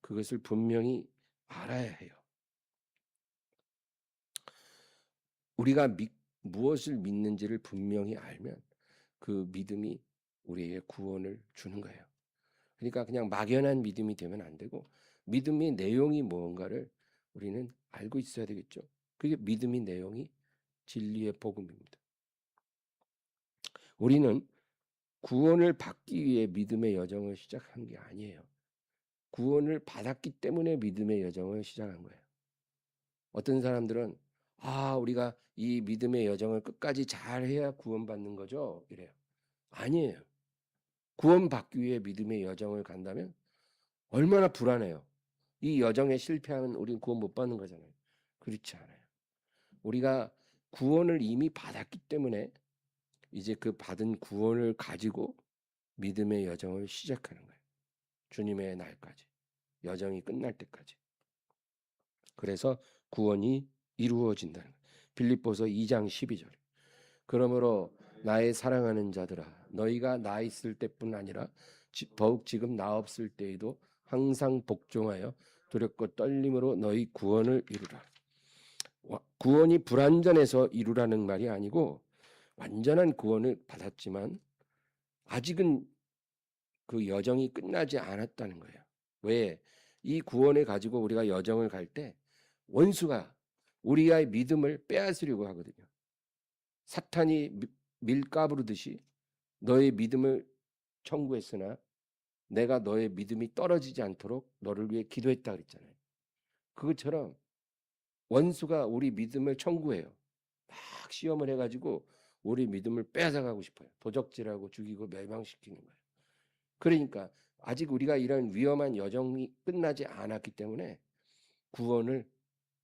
그것을 분명히 알아야 해요. 우리가 무엇을 믿는지를 분명히 알면 그 믿음이 우리에게 구원을 주는 거예요. 그러니까 그냥 막연한 믿음이 되면 안 되고 믿음의 내용이 무언가를 우리는 알고 있어야 되겠죠. 그게 믿음의 내용이 진리의 복음입니다. 우리는 구원을 받기 위해 믿음의 여정을 시작한 게 아니에요. 구원을 받았기 때문에 믿음의 여정을 시작한 거예요. 어떤 사람들은 우리가 이 믿음의 여정을 끝까지 잘 해야 구원받는 거죠. 이래요. 아니에요. 구원받기 위해 믿음의 여정을 간다면 얼마나 불안해요. 이 여정에 실패하면 우리는 구원 못 받는 거잖아요. 그렇지 않아요. 우리가 구원을 이미 받았기 때문에 이제 그 받은 구원을 가지고 믿음의 여정을 시작하는 거예요. 주님의 날까지. 여정이 끝날 때까지. 그래서 구원이 이루어진다는 거예요. 빌립보서 2장 12절. 그러므로 나의 사랑하는 자들아 너희가 나 있을 때뿐 아니라 더욱 지금 나 없을 때에도 항상 복종하여 두렵고 떨림으로 너희 구원을 이루라. 구원이 불완전해서 이루라는 말이 아니고 완전한 구원을 받았지만 아직은 그 여정이 끝나지 않았다는 거예요. 왜? 이 구원을 가지고 우리가 여정을 갈 때 원수가 우리의 믿음을 빼앗으려고 하거든요. 사탄이 밀가부르듯이 너의 믿음을 청구했으나 내가 너의 믿음이 떨어지지 않도록 너를 위해 기도했다 그랬잖아요. 그것처럼 원수가 우리 믿음을 청구해요. 막 시험을 해가지고 우리 믿음을 빼앗아가고 싶어요. 도적질하고 죽이고 멸망시키는 거예요. 그러니까 아직 우리가 이런 위험한 여정이 끝나지 않았기 때문에 구원을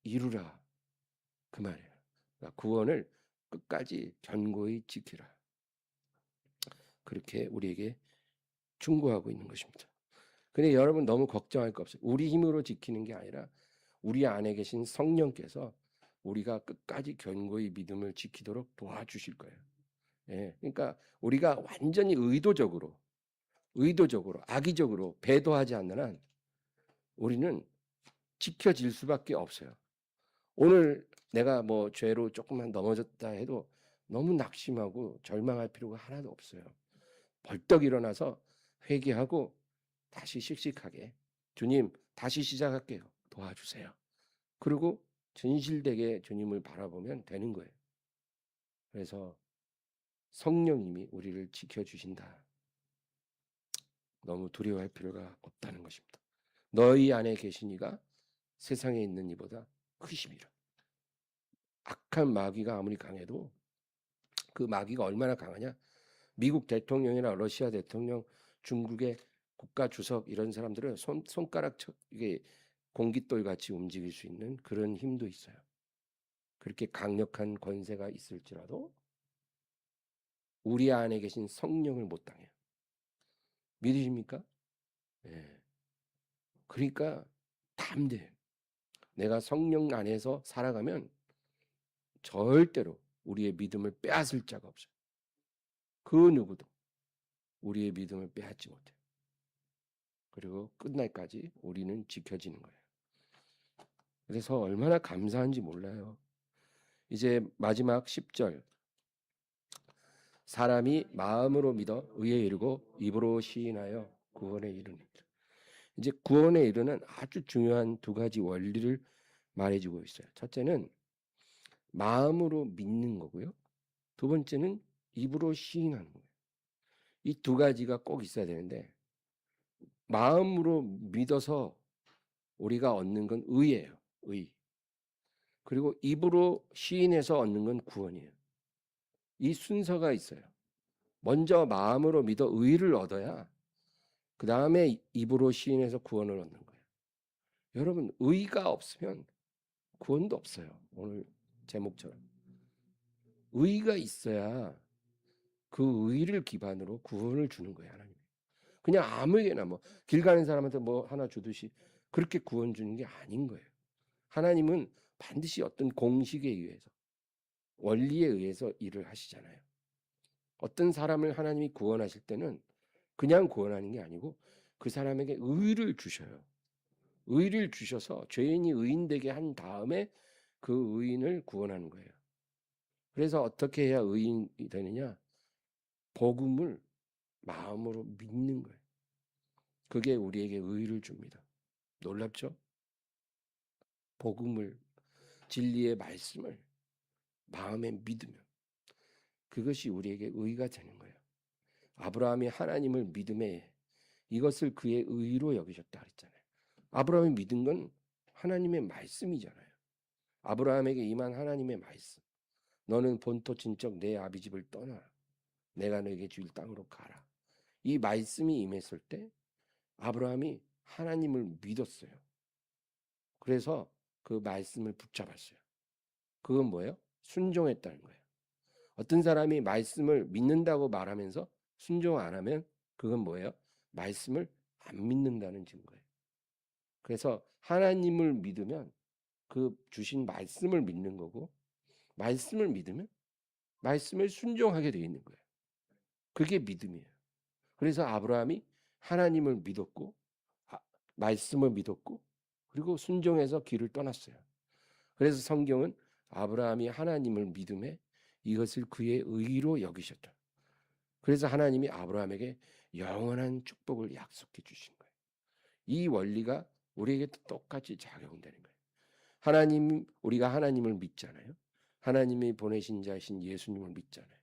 이루라 그 말이에요. 그러니까 구원을 끝까지 견고히 지키라. 그렇게 우리에게 충고하고 있는 것입니다. 근데 여러분 너무 걱정할 거 없어요. 우리 힘으로 지키는 게 아니라 우리 안에 계신 성령께서 우리가 끝까지 견고히 믿음을 지키도록 도와주실 거예요. 예, 그러니까 우리가 완전히 의도적으로 악의적으로 배도하지 않는 한 우리는 지켜질 수밖에 없어요. 오늘 내가 뭐 죄로 조금만 넘어졌다 해도 너무 낙심하고 절망할 필요가 하나도 없어요. 벌떡 일어나서 회개하고 다시 씩씩하게 주님 다시 시작할게요. 도와주세요. 그리고 진실되게 주님을 바라보면 되는 거예요. 그래서 성령님이 우리를 지켜주신다. 너무 두려워할 필요가 없다는 것입니다. 너희 안에 계신 이가 세상에 있는 이보다 크심이라. 악한 마귀가 아무리 강해도 그 마귀가 얼마나 강하냐? 미국 대통령이나 러시아 대통령, 중국의 국가 주석 이런 사람들은 손가락 이게 공깃돌 같이 움직일 수 있는 그런 힘도 있어요. 그렇게 강력한 권세가 있을지라도 우리 안에 계신 성령을 못 당해요. 믿으십니까? 예. 그러니까 담대해요. 내가 성령 안에서 살아가면 절대로 우리의 믿음을 빼앗을 자가 없어요. 그 누구도 우리의 믿음을 빼앗지 못해요. 그리고 끝날까지 우리는 지켜지는 거예요. 그래서 얼마나 감사한지 몰라요. 이제 마지막 10절. 사람이 마음으로 믿어 의에 이르고 입으로 시인하여 구원에 이르는. 이제 구원에 이르는 아주 중요한 두 가지 원리를 말해주고 있어요. 첫째는 마음으로 믿는 거고요. 두 번째는 입으로 시인하는 거예요. 이 두 가지가 꼭 있어야 되는데 마음으로 믿어서 우리가 얻는 건 의예요. 의. 그리고 입으로 시인해서 얻는 건 구원이에요. 이 순서가 있어요. 먼저 마음으로 믿어 의를 얻어야 그 다음에 입으로 시인해서 구원을 얻는 거예요. 여러분 의가 없으면 구원도 없어요. 오늘 제목처럼. 의가 있어야 그 의를 기반으로 구원을 주는 거예요. 하나님. 그냥 아무에게나 뭐 길 가는 사람한테 뭐 하나 주듯이 그렇게 구원 주는 게 아닌 거예요. 하나님은 반드시 어떤 공식에 의해서 원리에 의해서 일을 하시잖아요. 어떤 사람을 하나님이 구원하실 때는 그냥 구원하는 게 아니고 그 사람에게 의를 주셔요. 의를 주셔서 죄인이 의인되게 한 다음에 그 의인을 구원하는 거예요. 그래서 어떻게 해야 의인이 되느냐? 복음을 마음으로 믿는 거예요. 그게 우리에게 의를 줍니다. 놀랍죠? 복음을, 진리의 말씀을 마음에 믿으면 그것이 우리에게 의가 되는 거예요. 아브라함이 하나님을 믿음에 이것을 그의 의로 여기셨다 그랬잖아요. 아브라함이 믿은 건 하나님의 말씀이잖아요. 아브라함에게 임한 하나님의 말씀. 너는 본토 친척 내 아비 집을 떠나 내가 너에게 줄 땅으로 가라. 이 말씀이 임했을 때 아브라함이 하나님을 믿었어요. 그래서 그 말씀을 붙잡았어요. 그건 뭐예요? 순종했다는 거예요. 어떤 사람이 말씀을 믿는다고 말하면서 순종 안 하면 그건 뭐예요? 말씀을 안 믿는다는 증거예요. 그래서 하나님을 믿으면 그 주신 말씀을 믿는 거고 말씀을 믿으면 말씀을 순종하게 되어 있는 거예요. 그게 믿음이에요. 그래서 아브라함이 하나님을 믿었고 말씀을 믿었고 그리고 순종해서 길을 떠났어요. 그래서 성경은 아브라함이 하나님을 믿음에 이것을 그의 의로 여기셨다. 그래서 하나님이 아브라함에게 영원한 축복을 약속해 주신 거예요. 이 원리가 우리에게도 똑같이 작용되는 거예요. 우리가 하나님을 믿잖아요. 하나님이 보내신 자신 예수님을 믿잖아요.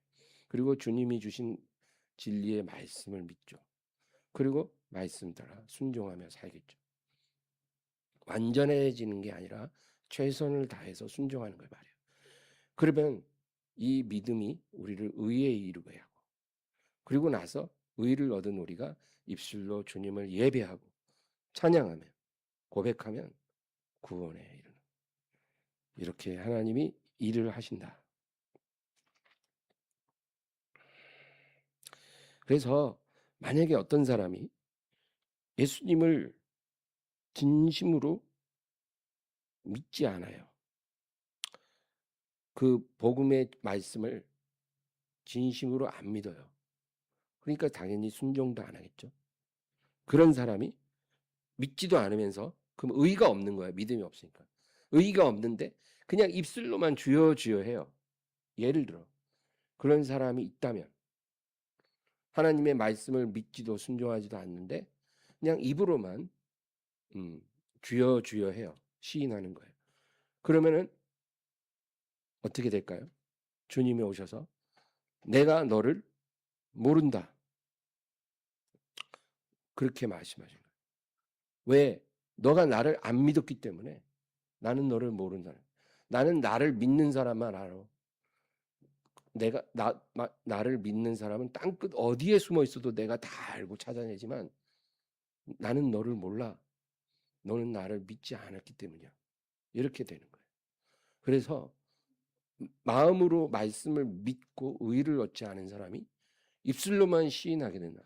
그리고 주님이 주신 진리의 말씀을 믿죠. 그리고 말씀 따라 순종하며 살겠죠. 완전해지는 게 아니라 최선을 다해서 순종하는 걸 말이에요. 그러면 이 믿음이 우리를 의에 이르게 하고 그리고 나서 의를 얻은 우리가 입술로 주님을 예배하고 찬양하며 고백하면 구원에 이르는 이렇게 하나님이 일을 하신다. 그래서 만약에 어떤 사람이 예수님을 진심으로 믿지 않아요. 그 복음의 말씀을 진심으로 안 믿어요. 그러니까 당연히 순종도 안 하겠죠. 그런 사람이 믿지도 않으면서 그럼 의가 없는 거예요. 믿음이 없으니까. 의가 없는데 그냥 입술로만 주여 주여 해요. 예를 들어 그런 사람이 있다면 하나님의 말씀을 믿지도 순종하지도 않는데 그냥 입으로만 주여 주여 해요. 시인하는 거예요. 그러면은 어떻게 될까요? 주님이 오셔서 내가 너를 모른다. 그렇게 말씀하신 거예요. 왜? 너가 나를 안 믿었기 때문에 나는 너를 모른다. 나는 나를 믿는 사람만 알아. 나를 믿는 사람은 땅끝 어디에 숨어 있어도 내가 다 알고 찾아내지만 나는 너를 몰라. 너는 나를 믿지 않았기 때문이야. 이렇게 되는 거예요. 그래서 마음으로 말씀을 믿고 의를 얻지 않은 사람이 입술로만 시인하게 된다.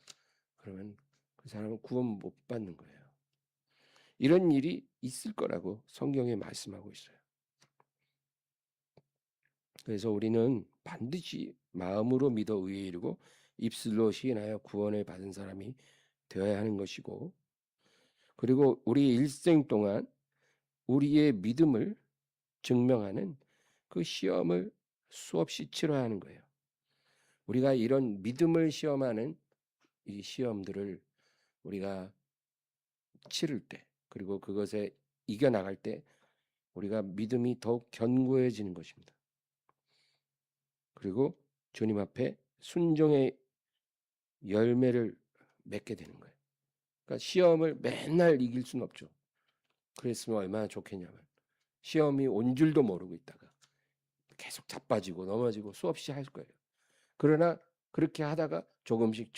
그러면 그 사람은 구원 못 받는 거예요. 이런 일이 있을 거라고 성경에 말씀하고 있어요. 그래서 우리는 반드시 마음으로 믿어 의에 이르고 입술로 시인하여 구원을 받은 사람이 되어야 하는 것이고 그리고 우리 일생 동안 우리의 믿음을 증명하는 그 시험을 수없이 치러야 하는 거예요. 우리가 이런 믿음을 시험하는 이 시험들을 우리가 치를 때 그리고 그것에 이겨나갈 때 우리가 믿음이 더욱 견고해지는 것입니다. 그리고 주님 앞에 순종의 열매를 맺게 되는 거예요. 그러니까 시험을 맨날 이길 수는 없죠. 그랬으면 얼마나 좋겠냐면 시험이 온 줄도 모르고 있다가 계속 자빠지고 넘어지고 수없이 할 거예요. 그러나 그렇게 하다가 조금씩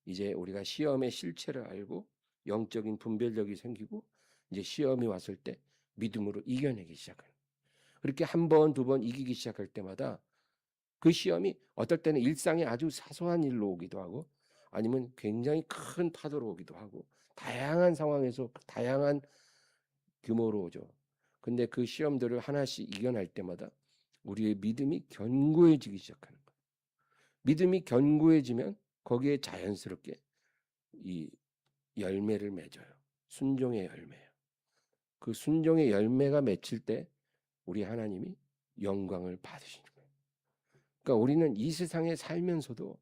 이제 우리가 시험의 실체를 알고 영적인 분별력이 생기고 이제 시험이 왔을 때 믿음으로 이겨내기 시작해요. 그렇게 한 번, 두 번 이기기 시작할 때마다 그 시험이 어떨 때는 일상의 아주 사소한 일로 오기도 하고 아니면 굉장히 큰 파도로 오기도 하고 다양한 상황에서 다양한 규모로 오죠. 근데 그 시험들을 하나씩 이겨낼 때마다 우리의 믿음이 견고해지기 시작하는 거예요. 믿음이 견고해지면 거기에 자연스럽게 이 열매를 맺어요. 순종의 열매예요. 그 순종의 열매가 맺힐 때 우리 하나님이 영광을 받으시는 거예요. 그러니까 우리는 이 세상에 살면서도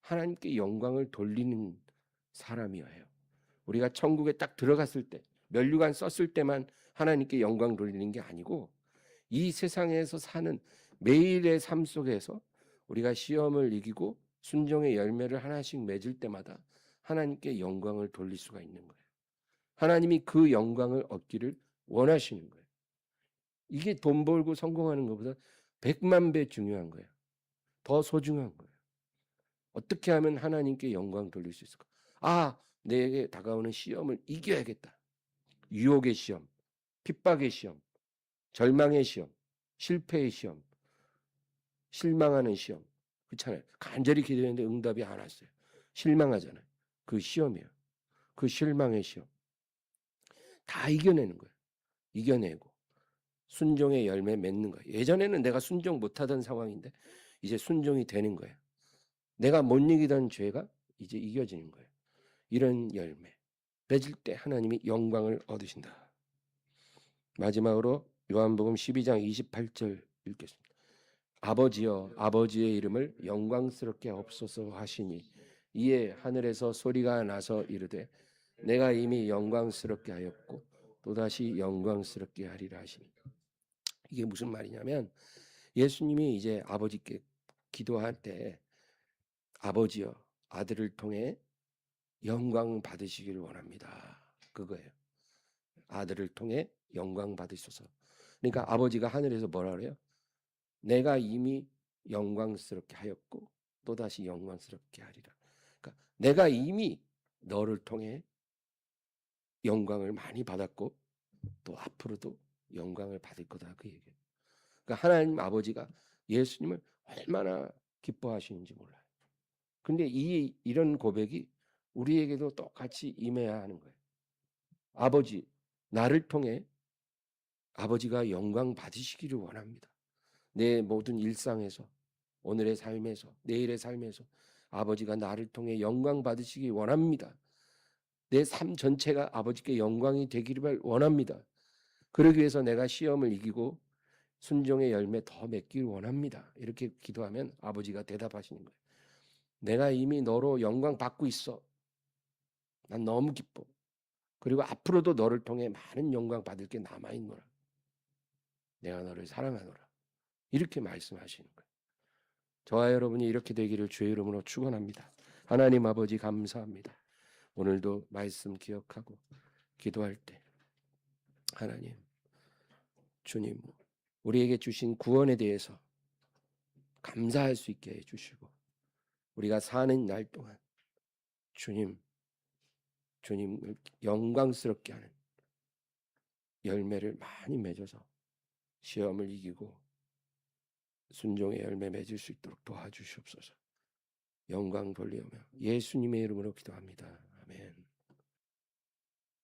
하나님께 영광을 돌리는 사람이어야 해요. 우리가 천국에 딱 들어갔을 때 면류관 썼을 때만 하나님께 영광 돌리는 게 아니고 이 세상에서 사는 매일의 삶 속에서 우리가 시험을 이기고 순종의 열매를 하나씩 맺을 때마다 하나님께 영광을 돌릴 수가 있는 거예요. 하나님이 그 영광을 얻기를 원하시는 거예요. 이게 돈 벌고 성공하는 것보다 100만 배 중요한 거예요. 더 소중한 거예요. 어떻게 하면 하나님께 영광 돌릴 수 있을까? 내게 다가오는 시험을 이겨야겠다. 유혹의 시험, 핍박의 시험, 절망의 시험, 실패의 시험, 실망하는 시험. 그렇잖아요. 간절히 기도했는데 응답이 안 왔어요. 실망하잖아요. 그 시험이에요. 그 실망의 시험. 다 이겨내는 거예요. 이겨내고 순종의 열매 맺는 거예요. 예전에는 내가 순종 못하던 상황인데 이제 순종이 되는 거예요. 내가 못 이기던 죄가 이제 이겨지는 거예요. 이런 열매 맺을 때 하나님이 영광을 얻으신다. 마지막으로 요한복음 12장 28절 읽겠습니다. 아버지여 아버지의 이름을 영광스럽게 하옵소서 하시니 이에 하늘에서 소리가 나서 이르되 내가 이미 영광스럽게 하였고 또다시 영광스럽게 하리라 하시니. 이게 무슨 말이냐면 예수님이 이제 아버지께 기도할 때 아버지여 아들을 통해 영광 받으시기를 원합니다. 그거예요. 아들을 통해 영광 받으소서. 그러니까 아버지가 하늘에서 뭐라 그래요? 내가 이미 영광스럽게 하였고 또다시 영광스럽게 하리라. 그러니까 내가 이미 너를 통해 영광을 많이 받았고 또 앞으로도 영광을 받을 거다 그 얘기예요. 그러니까 하나님 아버지가 예수님을 얼마나 기뻐하시는지 몰라요. 근데 이런 고백이 우리에게도 똑같이 임해야 하는 거예요. 아버지, 나를 통해 아버지가 영광 받으시기를 원합니다. 내 모든 일상에서, 오늘의 삶에서, 내일의 삶에서 아버지가 나를 통해 영광 받으시기 원합니다. 내 삶 전체가 아버지께 영광이 되기를 원합니다. 그러기 위해서 내가 시험을 이기고 순종의 열매 더 맺기를 원합니다. 이렇게 기도하면 아버지가 대답하시는 거예요. 내가 이미 너로 영광 받고 있어. 난 너무 기뻐. 그리고 앞으로도 너를 통해 많은 영광 받을 게 남아있노라. 내가 너를 사랑하노라. 이렇게 말씀하시는 거예요. 저와 여러분이 이렇게 되기를 주의 이름으로 축원합니다. 하나님 아버지 감사합니다. 오늘도 말씀 기억하고 기도할 때 하나님 주님 우리에게 주신 구원에 대해서 감사할 수 있게 해주시고 우리가 사는 날 동안 주님을 영광스럽게 하는 열매를 많이 맺어서 시험을 이기고 순종의 열매 맺을 수 있도록 도와주시옵소서. 영광 돌리오며 예수님의 이름으로 기도합니다. 아멘.